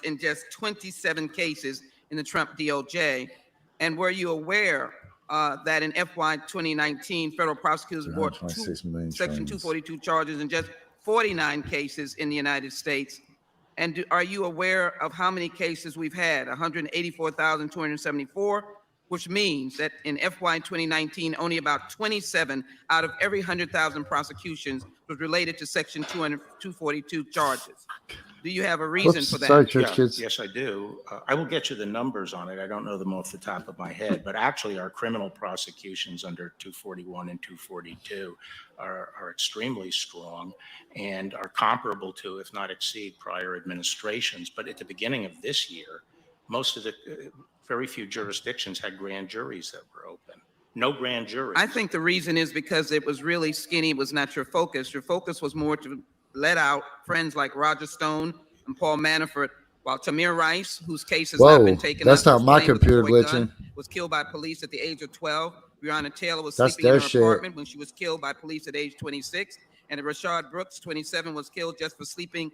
in just 27 cases in the Trump DOJ? And were you aware that in FY 2019, federal prosecutors brought Section 242 charges in just 49 cases in the United States? And are you aware of how many cases we've had? 184,274, which means that in FY 2019, only about 27 out of every 100,000 prosecutions was related to Section 242 charges. Do you have a reason for that? Sorry, church kids. Yes, I do. I will get you the numbers on it. I don't know them off the top of my head, but actually our criminal prosecutions under 241 and 242 are extremely strong and are comparable to, if not exceed, prior administrations. But at the beginning of this year, most of the very few jurisdictions had grand juries that were open. No grand juries. I think the reason is because it was really skinny, was not your focus. Your focus was more to let out friends like Roger Stone and Paul Manafort, while Tamir Rice, whose case has not been taken That's up, not my was playing with a computer toy gun, glitching. was killed by police at the age of 12. Breonna Taylor was That's sleeping in their her shit. apartment when she was killed by police at age 26. And Rashad Brooks, 27, was killed just for sleeping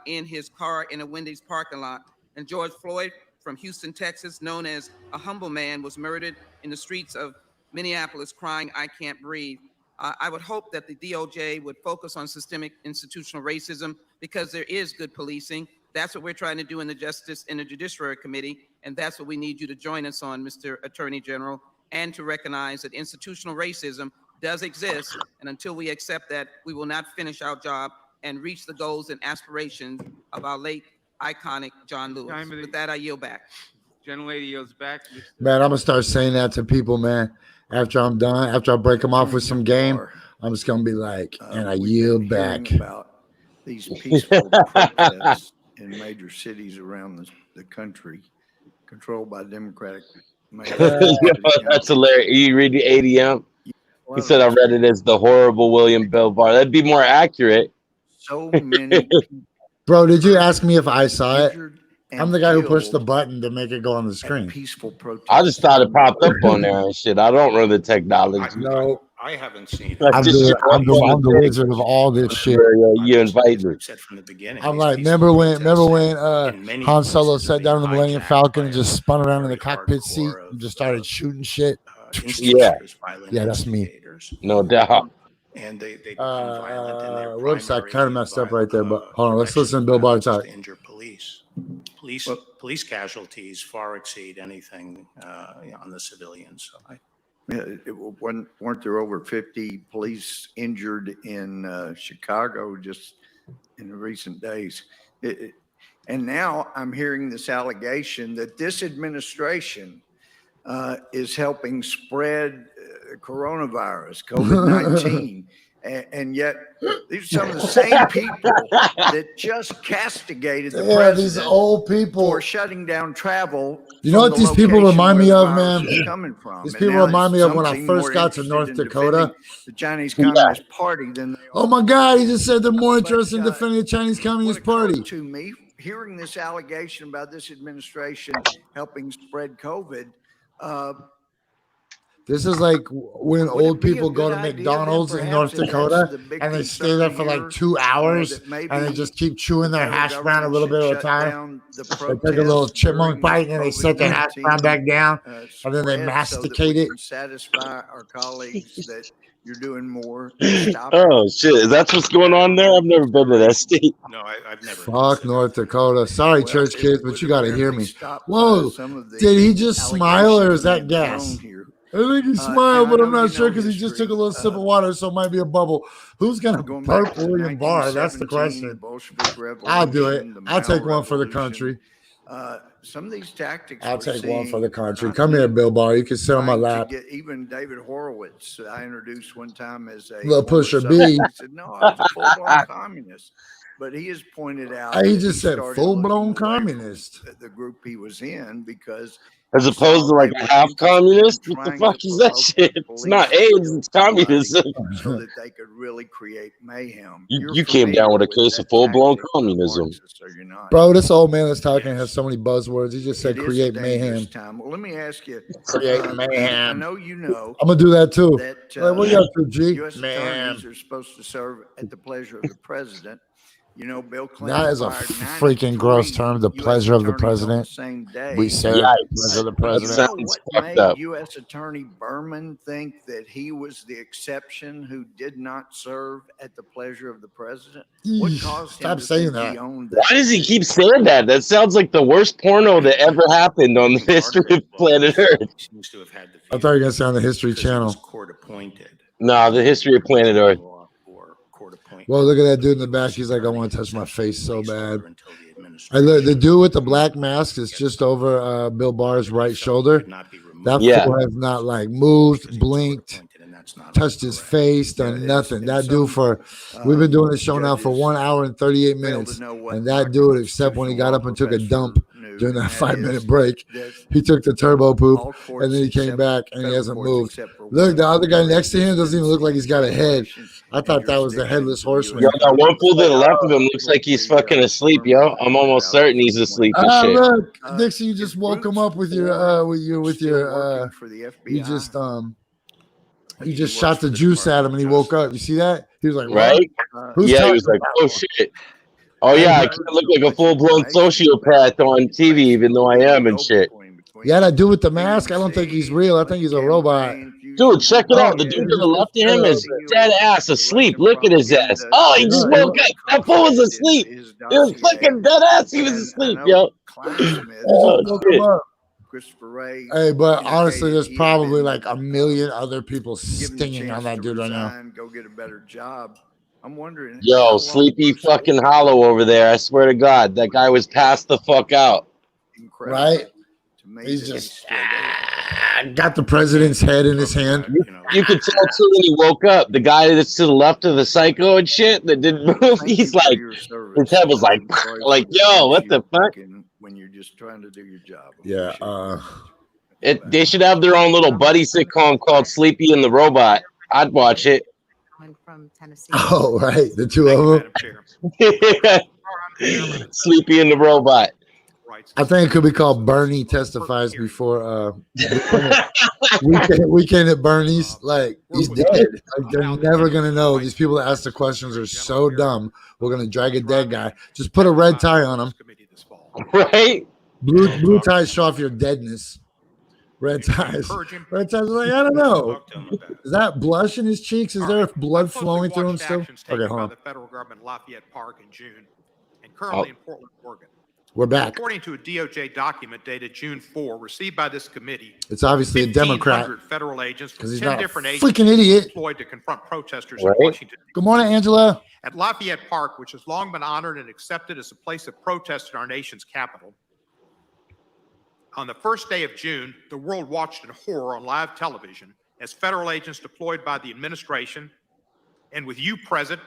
in his car in a Wendy's parking lot. And George Floyd from Houston, Texas, known as a humble man, was murdered in the streets of Minneapolis crying, "I can't breathe." I would hope that the DOJ would focus on systemic institutional racism because there is good policing. That's what we're trying to do in the Judiciary Committee, and that's what we need you to join us on, Mr. Attorney General, and to recognize that institutional racism does exist, and until we accept that, we will not finish our job and reach the goals and aspirations of our late iconic John Lewis. With that, I yield back. Gentlelady yields back. Man, I'm gonna start saying that to people, man. After I'm done, after I break them off with some game, I'm just gonna be like, and I yield back. About these peaceful protests in major cities around the country, controlled by Democratic. That's hilarious. You read the ADM? He said I read it as the horrible William Bill Barr. That'd be more accurate. So many. Bro, did you ask me if I saw it? I'm the guy who pushed the button to make it go on the screen. Peaceful protest. I just thought it popped up on there and shit. I don't know the technology. No, I haven't seen it. I'm the wizard of all this shit. You invite me. Said from the beginning. I'm these like, peaceful remember when in many Han Solo places are sat down in the being Millennium hijacked Falcon by and just spun around in the very cockpit seat hardcore and just started shooting shit? Yeah. violent Yeah, that's me. instigators. No doubt. And they become violent in their Whoops, I primary kind of messed up right there, but hold on, let's listen to Bill Barr talk. to injure police. Police casualties far exceed anything on the civilian side. Weren't there over 50 police injured in Chicago just in the recent days? And now I'm hearing this allegation that this administration is helping spread coronavirus, COVID-19. And yet, these are some of the same people that just castigated the president. These old people for shutting down travel. You know what these people remind me of, man? Coming from. These And people now remind me it's of when I something first more got to interested North in Dakota. defending the Chinese Communist Party than they Oh my God, he just said they're more interested in defending the Chinese Communist Party. to me. Hearing this allegation about this administration helping spread COVID. This is like when old people go to McDonald's in North Dakota and they stay there for like 2 hours and they just keep chewing their hash brown a little bit at a time. They take a little chipmunk bite and then they set their hash brown back down and then they masticate it. Satisfy our colleagues that you're doing more. Oh shit, that's what's going on there. I've never been to that state. No, I've never. Fuck North Dakota. Sorry, church kids, but you got to hear me. Whoa, did he just smile or is that gas? I think he smiled, but I'm not sure because he just took a little sip of water, so it might be a bubble. Who's gonna burp William Barr? That's the question. I'll do it. I'll take one for the country. Some of these tactics. I'll take one for the country. Come here, Bill Barr. You can sit on my lap. Even David Horowitz, I introduced one time as a little pusher B. He said, "No, I was a full-blown communist." But he has pointed out. He just said full-blown communist. The group he was in because. As opposed to like a half communist? What the fuck is that shit? It's not AIDS, it's communism. So that they could really create mayhem. You came down with a case of full-blown communism. Bro, this old man that's talking has so many buzzwords. He just said create mayhem. Well, let me ask you. Create mayhem. I know you know. I'm going to do that too. That, what are you up to, G? U.S. attorneys are supposed to serve at the pleasure of the president. You know, Bill Clinton. That is a freaking gross term. The pleasure of the president. We serve the pleasure of the president. You know what made U.S. Attorney Berman think that he was the exception who did not serve at the pleasure of the president? What caused him to saying think he that. owned Why does he keep saying that? That sounds like the worst porno that ever happened on the history of planet Earth. Seems to have had the I thought you were going to say on the History Channel. court appointed. No, the history of planet Earth. Well, look at that dude in the back. He's like, I want to touch my face so bad. Look, the dude with the black mask is just over Bill Barr's right shoulder. That fool has not like moved, blinked, touched his face, done nothing. That dude we've been doing this show now for 1 hour and 38 minutes. And that dude, except when he got up and took a dump during that 5-minute break, he took the turbo poop and then he came back and he hasn't moved. Look, the other guy next to him doesn't even look like he's got a head. I thought that was the headless horseman. Yo, that one fool to the left of him looks like he's fucking asleep, yo. I'm almost certain he's asleep and shit. Look, Dixie, you just woke him up with your you just shot the juice at him and he woke up. You see that? He was like, right? Yeah, he was like, oh shit. Oh yeah, I can't look like a full-blown sociopath on TV, even though I am and shit. Yeah, that dude with the mask, I don't think he's real. I think he's a robot. Dude, check it out. The dude to the left of him is dead ass asleep. Look at his ass. Oh, he just woke up. That fool was asleep. He was fucking dead ass. He was asleep, yo. Oh, shit. Christopher Ray. Hey, but honestly, there's probably like a million other people stinging on that dude right now. Go get a better job. I'm wondering. Yo, Sleepy fucking Hollow over there. I swear to God, that guy was passed the fuck out. Right? He's just got the president's head in his hand. You could tell too when he woke up. The guy that's to the left of the psycho and shit that didn't move. He's like, his head was like, yo, what the fuck? When you're just trying to do your job. Yeah. They should have their own little buddy sitcom called Sleepy and the Robot. I'd watch it. From Tennessee. Oh, right. The two of them. Sleepy and the Robot. rights. I think it could be called Bernie testifies before weekend at Bernie's. Like, he's dead. Like, they're never gonna know. These people that ask the questions are so dumb. We're gonna drag a dead guy. Just put a red tie on him. Right? Blue ties show off your deadness. Red ties. Red ties are like, I don't know. Is that blush in his cheeks? Is there blood flowing through him still? Okay, hold on. The federal government in Lafayette Park in June, and currently in Portland, Oregon. We're back. According to a DOJ document dated June 4, received by this committee, It's obviously a Democrat 1,500 federal agents from because he's 10 not a different freaking agencies idiot. deployed to confront protesters Right. in Washington. Good morning, Angela. At Lafayette Park, which has long been honored and accepted as a place of protest in our nation's capital, on the first day of June, the world watched in horror on live television as federal agents deployed by the administration and with you present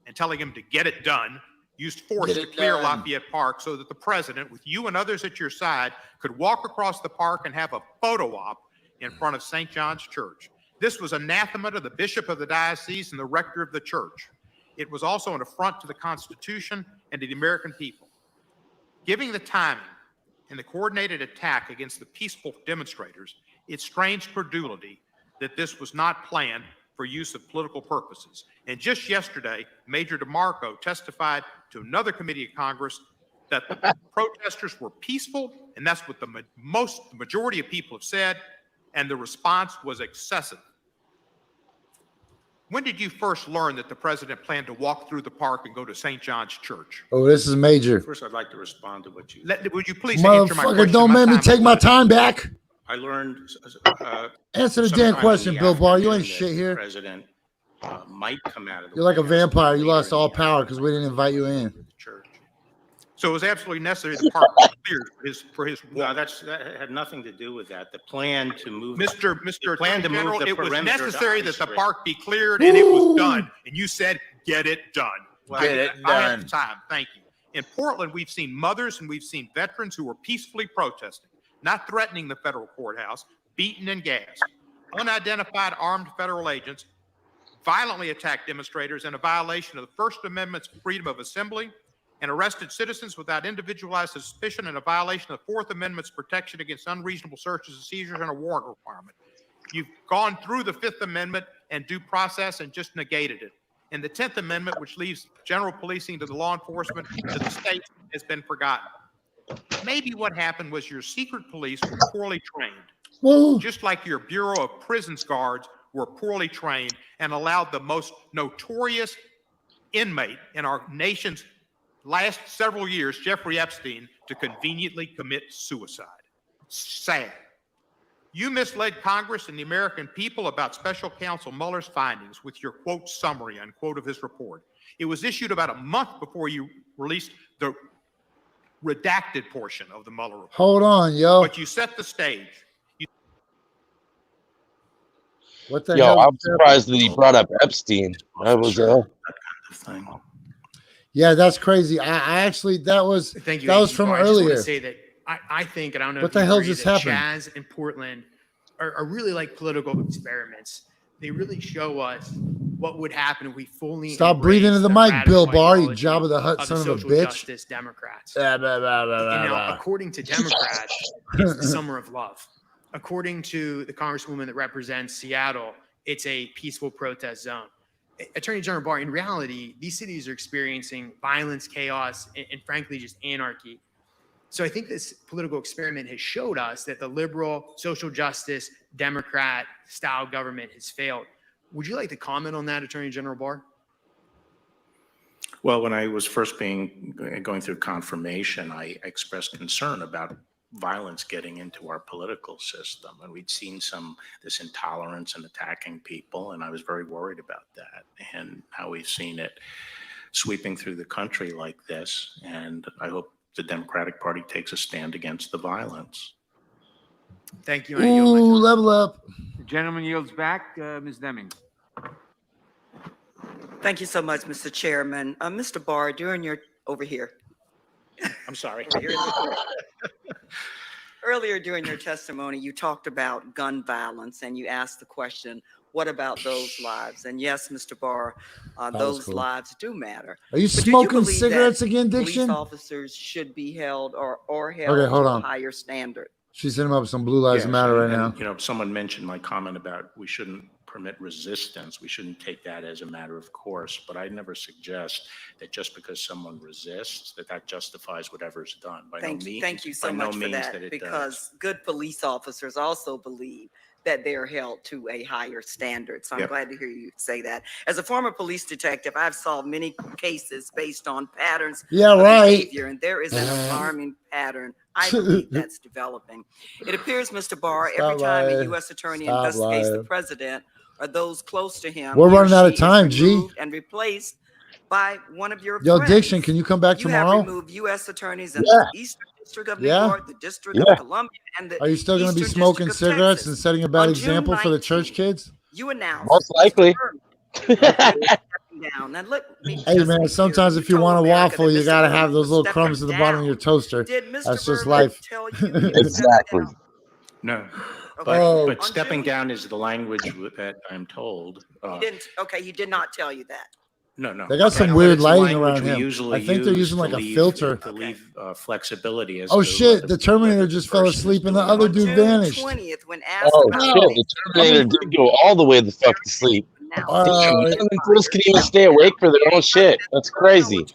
and telling him to get it done, used force to clear Lafayette Park so that the president, with you and others at your side, could walk across the park and have a photo op in front of St. John's Church. This was anathema to the bishop of the diocese and the rector of the church. It was also an affront to the Constitution and to the American people. Given the timing and the coordinated attack against the peaceful demonstrators, it strains credulity that this was not planned for use of political purposes. And just yesterday, Major DeMarco testified to another committee of Congress that the protesters were peaceful, and that's what the majority of people have said, and the response was excessive. When did you first learn that the president planned to walk through the park and go to St. John's Church? Oh, this is major. First, I'd like to respond to what you. Would you please answer my Motherfucker, question? don't make me take my time back. I learned. Answer the damn sometime in question, the Bill Barr. You afternoon ain't that shit the here. President might come out of the. You're like a White House vampire. You later lost in all the power because we didn't invite you in. So it was absolutely necessary the park was cleared for his No, walk. that had nothing to do with that. The plan to move. Mr. plan to Attorney move General, the it was perimeter to necessary that ice the rink. park be cleared, and it was done. And you said, get it done. Get it I have done. the time. Thank you. In Portland, we've seen mothers and we've seen veterans who were peacefully protesting, not threatening the federal courthouse, beaten and gassed. Unidentified armed federal agents violently attacked demonstrators in a violation of the First Amendment's freedom of assembly and arrested citizens without individualized suspicion in a violation of the Fourth Amendment's protection against unreasonable searches and seizures and a warrant requirement. You've gone through the Fifth Amendment and due process and just negated it. And the 10th Amendment, which leaves general policing to the law enforcement, to the states, has been forgotten. Maybe what happened was your secret police were poorly trained, just like your Bureau of Prisons guards were poorly trained and allowed the most notorious inmate in our nation's last several years, Jeffrey Epstein, to conveniently commit suicide. Sad. You misled Congress and the American people about Special Counsel Mueller's findings with your quote summary, unquote, of his report. It was issued about a month before you released the redacted portion of the Mueller report. Hold on, yo. But you set the stage. What the Yo, hell? I'm surprised that he brought up Epstein. That was Yeah, that's crazy. I actually that was Thank you. that was Andy. from I just want earlier. to say that I think, and I don't know What if you the hell agree, just that happened? Chaz and Portland are really like political experiments. They really show us what would happen if we fully Stop breathing into the mic, Bill Barr, you Jabba the Hutt of son the of a social bitch. justice Democrats. Blah, blah, blah, blah, And blah, now, according to Democrats, it's the summer of love. According to the Congresswoman that represents Seattle, it's a peaceful protest zone. Attorney General Barr, in reality, these cities are experiencing violence, chaos, and frankly, just anarchy. So I think this political experiment has showed us that the liberal, social justice, Democrat style government has failed. Would you like to comment on that, Attorney General Barr? Well, when I was first going through confirmation, I expressed concern about violence getting into our political system, and we'd seen this intolerance and attacking people, and I was very worried about that. And now we've seen it sweeping through the country like this, and I hope the Democratic Party takes a stand against the violence. Thank you. Ooh, level up. The gentleman yields back. Ms. Deming. Thank you so much, Mr. Chairman. Mr. Barr, during your over here. I'm sorry. Earlier during your testimony, you talked about gun violence and you asked the question, What about those lives? And yes, Mr. Barr, was those cool. lives do matter. Are you But do smoking believe that cigarettes again, police Diction? officers should be held or held Okay, hold to a on. higher standard? She's hitting him up some Blue Lives Yes, Matter right and, now. you know, someone mentioned my comment about we shouldn't permit resistance. We shouldn't take that as a matter of course. But I never suggest that just because someone resists, that justifies whatever's done. By no means, Thank you so by no much for means that, it because does. good police officers also believe that they're held to a higher standard. So I'm Yep. glad to hear you say that. As a former police detective, I've solved many cases based on patterns Yeah, of right. behavior, and there is an alarming pattern. I believe that's developing. It appears, Mr. Barr, every Stop time a lying. U.S. attorney Stop investigates the lying. president or those close to him, We're he or running out of she is time, G. removed and replaced by one of your Yo, friends. Diction, can you come back You have tomorrow? removed U.S. attorneys in Yeah. the Eastern District of New Yeah. York, the District Yeah. of Columbia, and the Are you still going to be Eastern smoking District of cigarettes Texas. and setting a bad On example June for the church 19th, kids? you announced Most likely. Mr. Byrne is stepping down. Now, let me Hey, just man, be sometimes clear. if you told want a America waffle, that you Mr. got to Byrne have those was little stepping crumbs in the bottom of your toaster. Did Mr. That's just Byrne life. tell you he was stepping Exactly. down? No. Oh. But stepping down is the language that I'm told. He didn't. Okay, he did not tell you that. No, no. They got some But weird it's lighting language around we him. usually I think they're use using to like a leave- filter. To leave flexibility as Oh to shit, what the Terminator what just fell person is asleep and the doing. other On dude June vanished. 20th, when asked Oh about shit, the Terminator did go all the way the fuck to sleep. Damn, none of them fools can even stay awake for their own shit. That's crazy.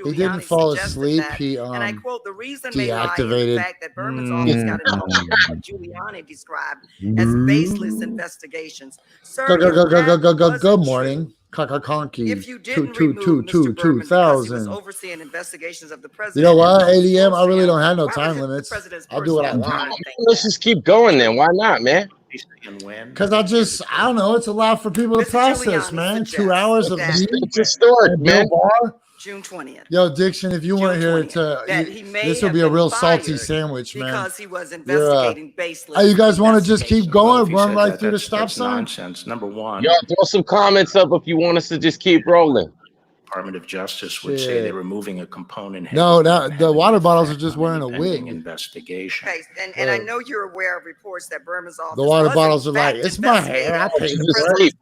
He didn't fall suggested asleep. that, He and I quote, the reason may lie in the deactivated. fact that Berman's office got involved in what Giuliani described as baseless investigations. Sir, Go go if go go go that go go. wasn't Good true, morning. Conky. if you didn't remove Mr. Berman because he was overseeing investigations of the president, You know what, and those ADM? close I to really him, don't have no why time would the limits. president's I'll do what I personal want. attorney think Let's just keep going then. Why not, man? And when? Because I don't know. It's a lot for people to process, Giuliani man. 2 suggests hours of that- me. It's historic, and Bill man. Barr. June 20th. Yo, Diction, if you weren't here to, that he may this will have be a been real salty fired sandwich, man. because he was You're, investigating baseless. Hey, you guys want to just keep Well, going, if you run said right that, through the that's- stop that's sign? nonsense. Number one, Yo, throw some comments up if you want us to just keep rolling. Department of Justice would say Shit. they're removing a component. No, having no, the an water bottles are effect just on wearing a any pending wig. investigation. Okay, and I know you're aware of reports that Burma's office. The water was, in bottles are like, fact, it's my hair. I paid investigating this. the Sleep.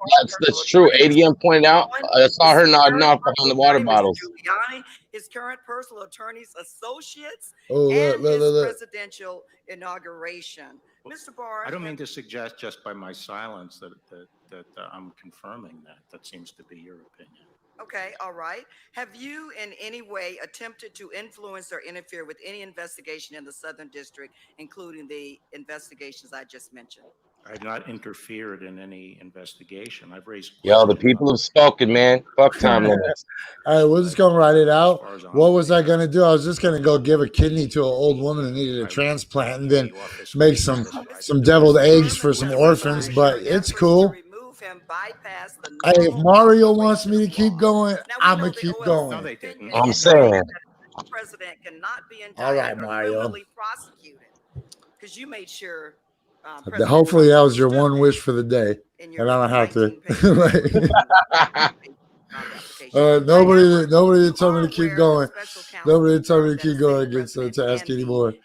That's true. ADM pointed out. That's not her nodding off behind the water bottles. Giuliani, his current personal attorney's associates, Oh, look, and look, his look, look. presidential inauguration. Mr. Barr, I don't mean to suggest just by my silence that I'm confirming that. That seems to be your opinion. okay, all right. Have you in any way attempted to influence or interfere with any investigation in the Southern District, including the investigations I just mentioned? I've not interfered in any investigation. I've raised. Yo, the people have spoken, man. Fuck time limits. All right, we're just gonna write it out. What was I gonna do? I was just gonna go give a kidney to an old woman who needed a transplant, and then make some deviled eggs for some orphans. But it's cool. Hey, if Mario wants me to keep going, I'm gonna keep going. they didn't. I'm saying. The president cannot be All right, indicted or Mario. criminally prosecuted because you made sure. Hopefully that was your one wish for the day, and I don't have to. Nobody told me to keep going. Nobody told me to keep going against to ask any more time.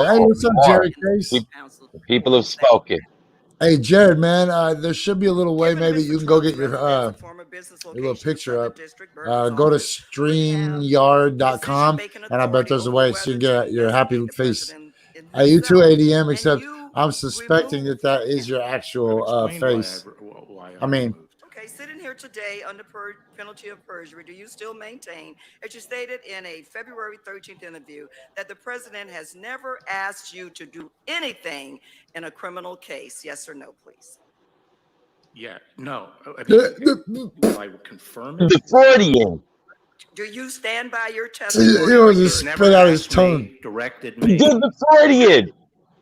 Hey, what's up, Jared Case? People have spoken. Hey, Jared, man, there should be a little way. Maybe you can go get your little picture up. Go to StreamYard.com, and I bet there's a way so you can get your happy face. Hey, you too, ADM, except I'm suspecting that is your actual face. I mean, Okay, sitting here today under penalty of perjury, do you still maintain, as you stated in a February 13th interview, that the president has never asked you to do anything in a criminal case? Yes or no, please? Yeah, no. I mean, will I confirm it? The Freudian. Do you stand by your testimony? he was just spit out his tongue. Directed He me. did the Freudian.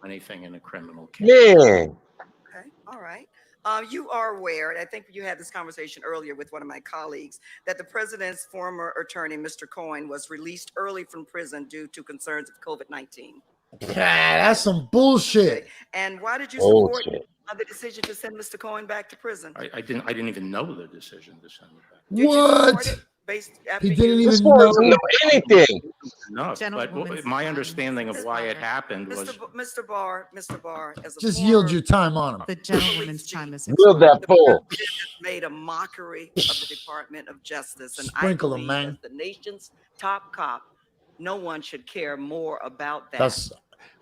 Anything in a criminal case. Man. Okay, all right. You are aware, and I think you had this conversation earlier with one of my colleagues, that the president's former attorney, Mr. Cohen, was released early from prison due to concerns of COVID-19. That's some bullshit. And why did you support Bullshit. the decision to send Mr. Cohen back to prison? I didn't even know the decision to send it back. Did you support What? it? based after He didn't you. This even fool know. doesn't know anything. Enough, but my understanding of why it happened was Mr. Barr, as a Just former yield your time on him. The gentlewoman's time is Wield expired. that pole. made a mockery of the Department of Justice, and Sprinkle I 'em, believe man. as the nation's top cop, no one should care more about that. That's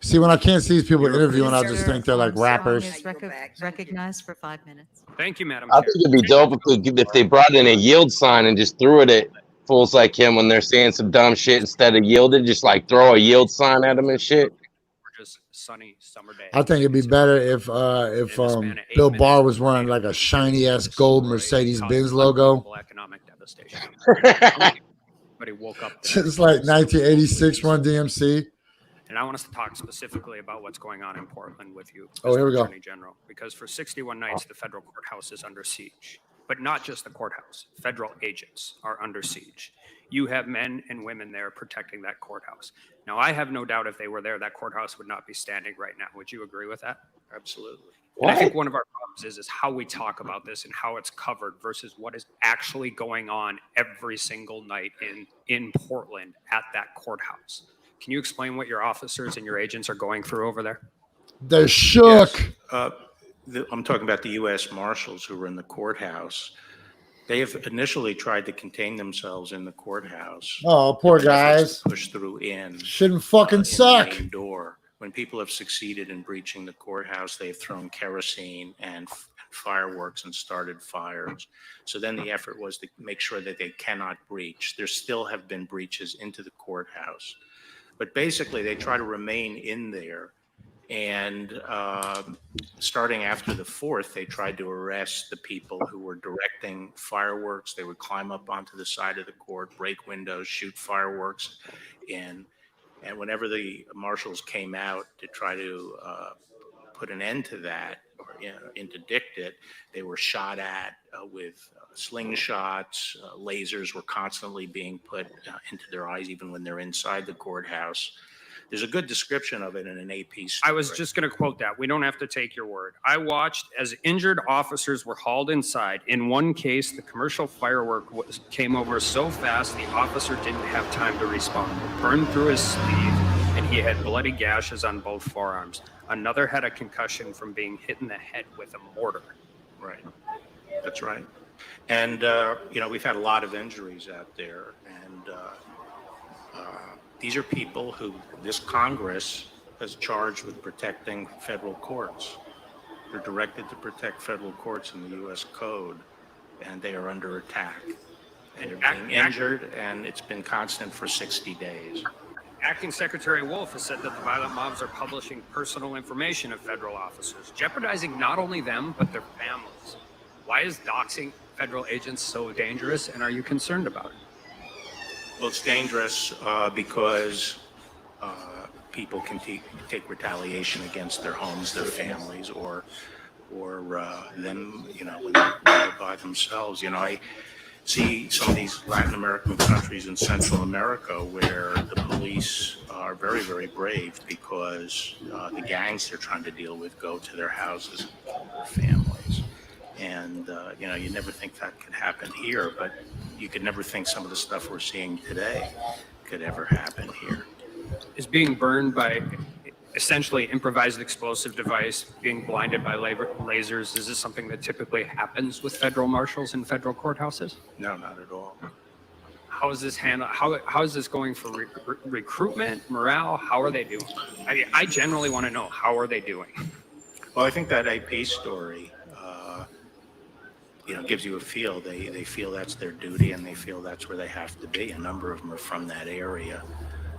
see when I can't see these people interviewing, I just think they're like Song rappers. is recognized for 5 minutes. Thank you, Madam I Chair. think it'd be dope if they brought in a yield sign and just threw it at fools like him when they're saying some dumb shit instead of yielded. Just like throw a yield sign at them and shit. Gorgeous sunny summer day. I think it'd be better if Bill Barr was wearing like a shiny ass gold Mercedes Benz logo. Economic devastation. Everybody woke up. Just like 1986 Run DMC. And I want us to talk specifically about what's going on in Portland with you, Oh, here we Mr. go. Attorney General, because for 61 nights, the federal courthouse is under siege. But not just the courthouse, federal agents are under siege. You have men and women there protecting that courthouse. Now, I have no doubt if they were there, that courthouse would not be standing right now. Would you agree with that? absolutely. And I think one of our problems is how we talk about this and how it's covered versus what is actually going on every single night in Portland at that courthouse. Can you explain what your officers and your agents are going through over there? They're shook. Yes. I'm talking about the U.S. Marshals who were in the courthouse. They have initially tried to contain themselves in the courthouse. Oh, poor guys. Push through in. Shouldn't fucking in suck. The main door. When people have succeeded in breaching the courthouse, they've thrown kerosene and fireworks and started fires. So then the effort was to make sure that they cannot breach. There still have been breaches into the courthouse. But basically, they try to remain in there. And starting after the 4th, they tried to arrest the people who were directing fireworks. They would climb up onto the side of the court, break windows, shoot fireworks in. And whenever the marshals came out to try to put an end to that or interdict it, they were shot at with slingshots. Lasers were constantly being put into their eyes, even when they're inside the courthouse. There's a good description of it in an AP story. I was just going to quote that. We don't have to take your word. I watched as injured officers were hauled inside. In one case, the commercial firework came over so fast the officer didn't have time to respond. It burned through his sleeve, and he had bloody gashes on both forearms. Another had a concussion from being hit in the head with a mortar. Right. That's right. And, we've had a lot of injuries out there. And these are people who this Congress has charged with protecting federal courts. They're directed to protect federal courts in the U.S. Code, and they are under attack. They're being injured, and it's been constant for 60 days. Acting Secretary Wolf has said that the violent mobs are publishing personal information of federal officers, jeopardizing not only them, but their families. Why is doxing federal agents so dangerous, and are you concerned about it? Well, it's dangerous because people can take retaliation against their homes, their families, or them, when they're by themselves. I see some of these Latin American countries in Central America where the police are very, very brave because the gangs they're trying to deal with go to their houses and kill their families. And, you never think that could happen here, but you could never think some of the stuff we're seeing today could ever happen here. Is being burned by essentially improvised explosive device, being blinded by lasers, is this something that typically happens with federal marshals in federal courthouses? No, not at all. How is this handled? How is this going for recruitment, morale? How are they doing? I generally want to know, how are they doing? Well, I think that AP story, gives you a feel. They feel that's their duty, and they feel that's where they have to be. A number of them are from that area.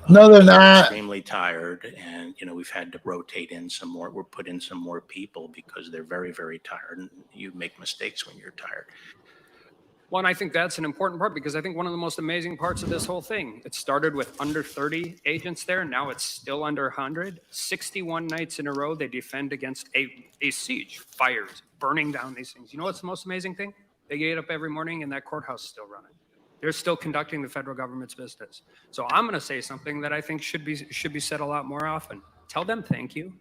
No, they're not. Extremely tired, and we've had to rotate in some more. We're put in some more people because they're very, very tired, and you make mistakes when you're tired. Well, and I think that's an important part because I think one of the most amazing parts of this whole thing, it started with under 30 agents there. Now it's still under 100. 61 nights in a row, they defend against a siege, fires, burning down these things. You know what's the most amazing thing? They get up every morning and that courthouse is still running. They're still conducting the federal government's business. So I'm going to say something that I think should be said a lot more often. Tell them thank you.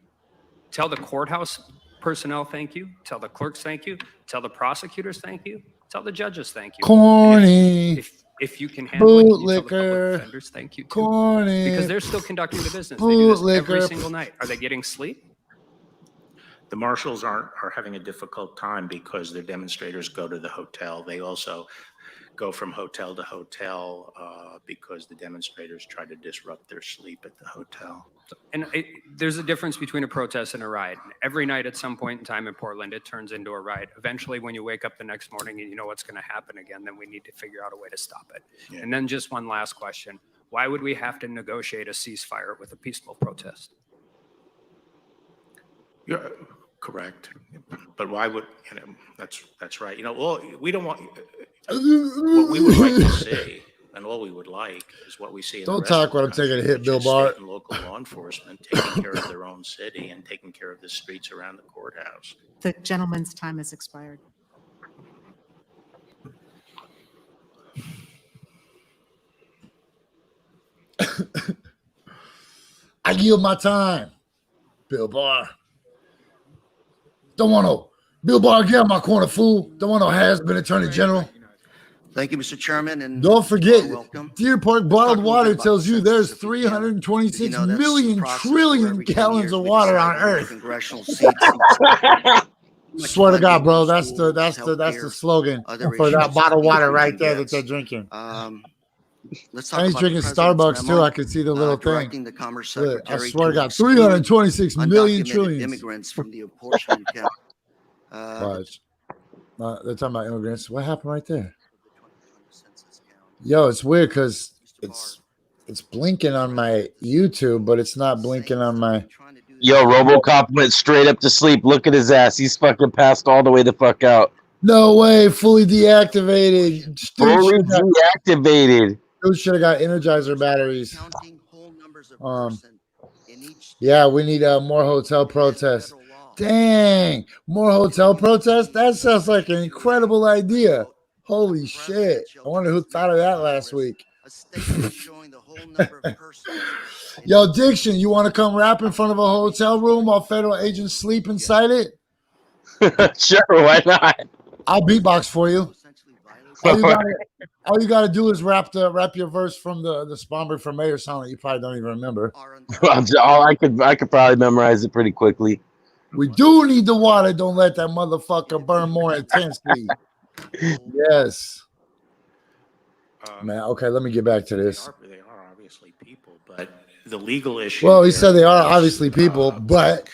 Tell the courthouse personnel thank you. Tell the clerks thank you. Tell the prosecutors thank you. Tell the judges thank you. Corny. If you can handle it, can you tell the public Bootlicker. defenders thank you too? Corny. Because they're still conducting the business. They do this every Bootlicker. single night. Are they getting sleep? The marshals are having a difficult time because their demonstrators go to the hotel. They also go from hotel to hotel because the demonstrators try to disrupt their sleep at the hotel. And there's a difference between a protest and a riot. Every night at some point in time in Portland, it turns into a riot. Eventually, when you wake up the next morning and you know what's going to happen again, then we need to figure out a way to stop it. Yeah. And then just one last question. Why would we have to negotiate a ceasefire with a peaceful protest? Yeah, correct. But why would, that's right. Well, we don't want, what we would like to see, and all we would like is what we see in the Don't rest talk of when the I'm taking a country, hit, which Bill is Barr. state and local law enforcement taking care of their own city and taking care of the streets around the courthouse. The gentleman's time has expired. I yield my time. Bill Barr. Don't want no Bill Barr, get out my corner, fool. Don't want no has-been attorney general. Thank you, Mr. Chairman. And Don't forget, welcome. Deer Park bottled talk a little water bit about tells you there's census if we can. 326 You know, that's million the process trillion where every 10 gallons years of we water decide on how many Earth. Congressional seats. Swear to God, bro, that's the slogan for that bottled water right there that they're drinking. Let's talk And he's about drinking the president's Starbucks too. memo, I can see the little thing. directing the Commerce Look, I Secretary swear to to God, exclude 326 million undocumented trillions. immigrants from the apportionment count. Watch. They're talking about immigrants. What happened right there? Yo, it's weird because it's blinking on my YouTube, but it's not blinking on my. Yo, RoboCop went straight up to sleep. Look at his ass. He's fucking passed all the way the fuck out. No way, fully deactivated. Fully deactivated. Dude should have got Energizer batteries. Yeah, we need more hotel protests. Dang, more hotel protests? That sounds like an incredible idea. Holy shit. I wonder who thought of that last week. Yo, Diction, you want to come rap in front of a hotel room while federal agents sleep inside it? Sure, why not? I'll beatbox for you. All you gotta do is rap your verse from the Spomberg for Mayor song that you probably don't even remember. I could probably memorize it pretty quickly. We do need the water. Don't let that motherfucker burn more intensely. Yes. Man, okay, let me get back to this. They are obviously people, but the legal issue. Well, he said they are obviously people, but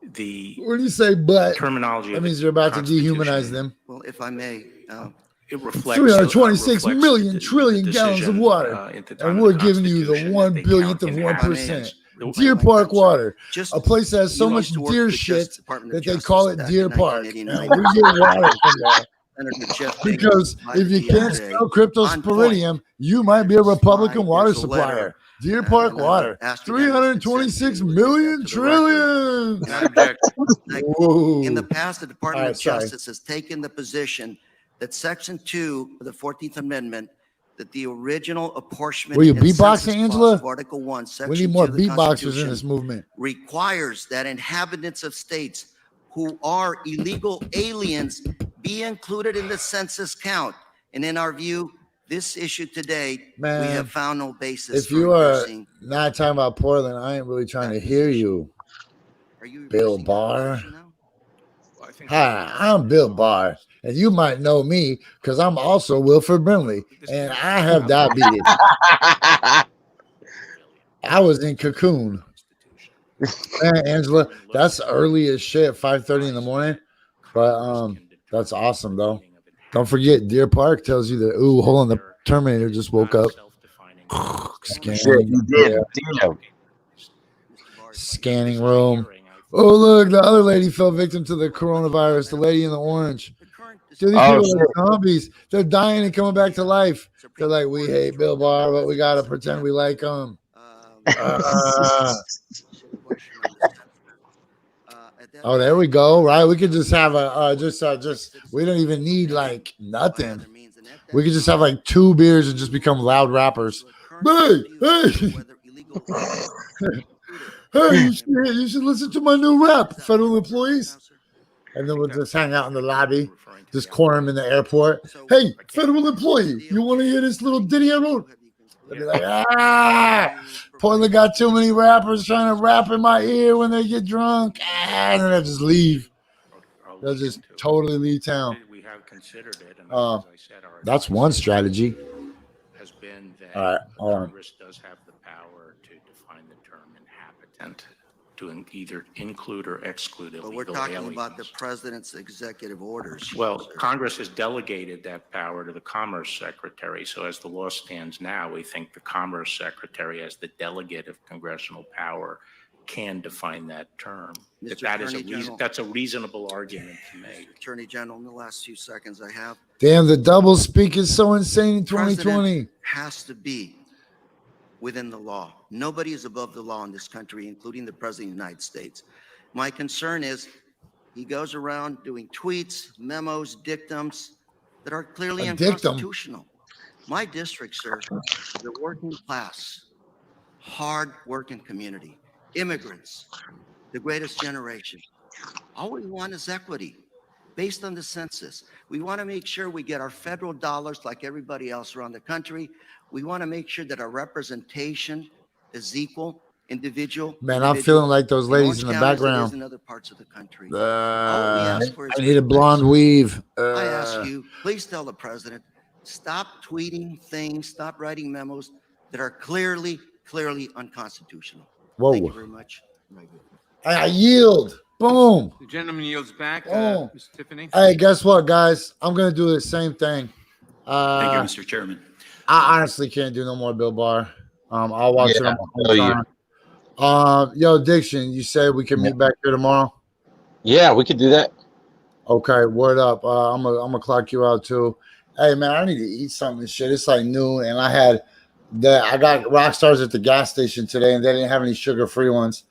the when you say but terminology, that means you're about to dehumanize them. Well, if I may, it reflects 326 million trillion gallons of water, and we're giving you the 1 billionth of 1%. Deer Park water, a place that has so much deer shit that they call it Deer Park. And we get water from there. Because if you can't spell cryptosporidium, you might be a Republican water supplier. Deer Park water, 326 million trillion. In the past, the Department of Justice has taken the position that Section 2 of the 14th Amendment, that the original apportionment Will you and beatboxing, census Angela? clause of Article 1, Section We need more 2 of the beatboxers in Constitution this movement. requires that inhabitants of states who are illegal aliens be included in the census count. And in our view, this issue today, we Man, have found no basis If for you are enforcing. not talking about Portland, I ain't really trying to hear you. Bill Barr. Hi, I'm Bill Barr, and you might know me because I'm also Wilford Brimley, and I have diabetes. I was in Cocoon. Man, Angela, that's early as shit, 5:30 in the morning. But that's awesome though. Don't forget, Deer Park tells you that. Ooh, hold on, the Terminator just woke up. Scanning, You did. Damn. Scanning room. Oh, look, the other lady fell victim to the coronavirus. The lady in the orange. Dude, these people are zombies. They're dying and coming back to life. They're like, we hate Bill Barr, but we gotta pretend we like him. Oh, there we go. Right, we could just have a just. We don't even need like nothing. We could just have like 2 beers and just become loud rappers. Hey, hey. Hey, you should listen to my new rap, federal employees. And then we'll just hang out in the lobby, just corner him in the airport. Hey, federal employee, you want to hear this little ditty I wrote? They'll be like, Portland got too many rappers trying to rap in my ear when they get drunk. And then they'll just leave. They'll just totally leave town. We have considered it, and as I said, our That's one strategy. has been that All right, hold on. Congress does have the power to define the term inhabitant to either include or exclude illegal But we're talking aliens. about the president's executive orders. Well, Congress has delegated that power to the Commerce Secretary. So as the law stands now, we think the Commerce Secretary, as the delegate of congressional power, can define that term. Mr. That is Attorney General. that's a reasonable argument to make. Attorney General, in the last few seconds I have, Damn, the double speak is so insane in 2020. has to be within the law. Nobody is above the law in this country, including the President of the United States. My concern is he goes around doing tweets, memos, dictums that are clearly A dictum? unconstitutional. My district, sir, is a working class, hard-working community, immigrants, the greatest generation. All we want is equity based on the census. We want to make sure we get our federal dollars like everybody else around the country. We want to make sure that our representation is equal, individual. Man, I'm feeling like those ladies in the Orange County as it is background. in other parts of the country. All we ask for is I need a blonde weave. I ask you, please tell the president, stop tweeting things, stop writing memos that are clearly unconstitutional. Whoa. Thank you very much. I yield. Boom. The gentleman yields back. Oh. Ms. Tiffany. Hey, guess what, guys? I'm going to do the same thing. Thank you, Mr. Chairman. I honestly can't do no more Bill Barr. I'll watch it on my Yeah, own time. Yo, Diction, you said we can meet back here tomorrow? Yeah, we could do that. Okay, word up. I'm gonna clock you out too. Hey man, I need to eat something and shit. It's like noon, and I got rock stars at the gas station today, and they didn't have any sugar-free ones.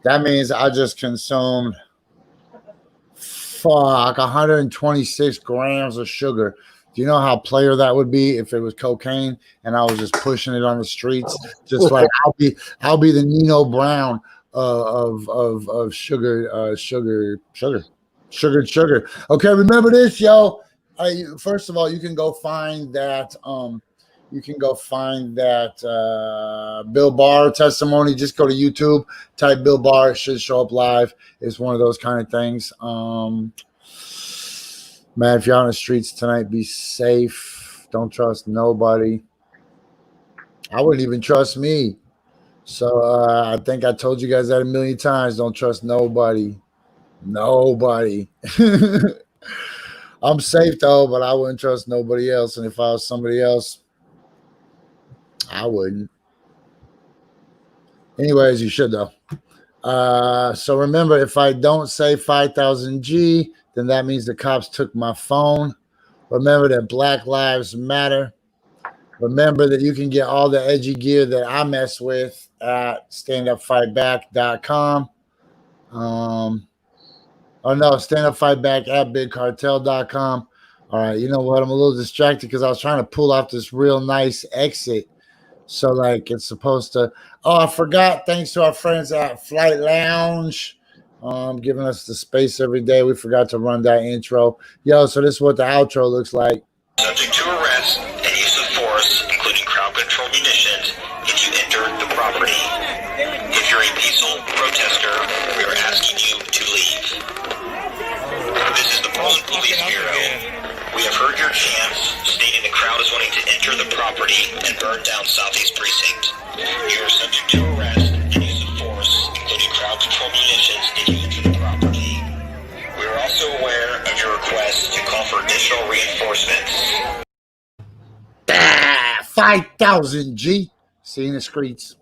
That means I just consumed 126 grams of sugar. Do you know how player that would be if it was cocaine and I was just pushing it on the streets? Just like I'll be the Nino Brown of sugar. Okay, remember this, yo. First of all, you can go find that. Bill Barr testimony. Just go to YouTube, type Bill Barr. It should show up live. It's one of those kind of things. Man, if you're on the streets tonight, be safe. Don't trust nobody. I wouldn't even trust me. So I think I told you guys that a million times. Don't trust nobody. Nobody. I'm safe though, but I wouldn't trust nobody else. And if I was somebody else, I wouldn't. Anyways, you should though. So remember, if I don't say 5,000 G, then that means the cops took my phone. Remember that Black Lives Matter. Remember that you can get all the edgy gear that I mess with at standupfightback.com. Standupfightback at bigcartel.com. All right, you know what? I'm a little distracted because I was trying to pull off this real nice exit. So, like, it's supposed to. Oh, I forgot. Thanks to our friends at Flight Lounge, giving us the space every day. We forgot to run that intro. Yo, so this is what the outro looks like. Subject to arrest and use of force, including crowd control munitions, if you enter the property. If you're a peaceful protester, we are asking you to leave. This is the Portland Police Bureau. We have heard your chants stating the crowd is wanting to enter the property and burn down Southeast Precinct. You are subject to arrest and use of force, including crowd control munitions, if you enter the property. We are also aware of your request to call for additional reinforcements. 5,000 G. See you in the streets.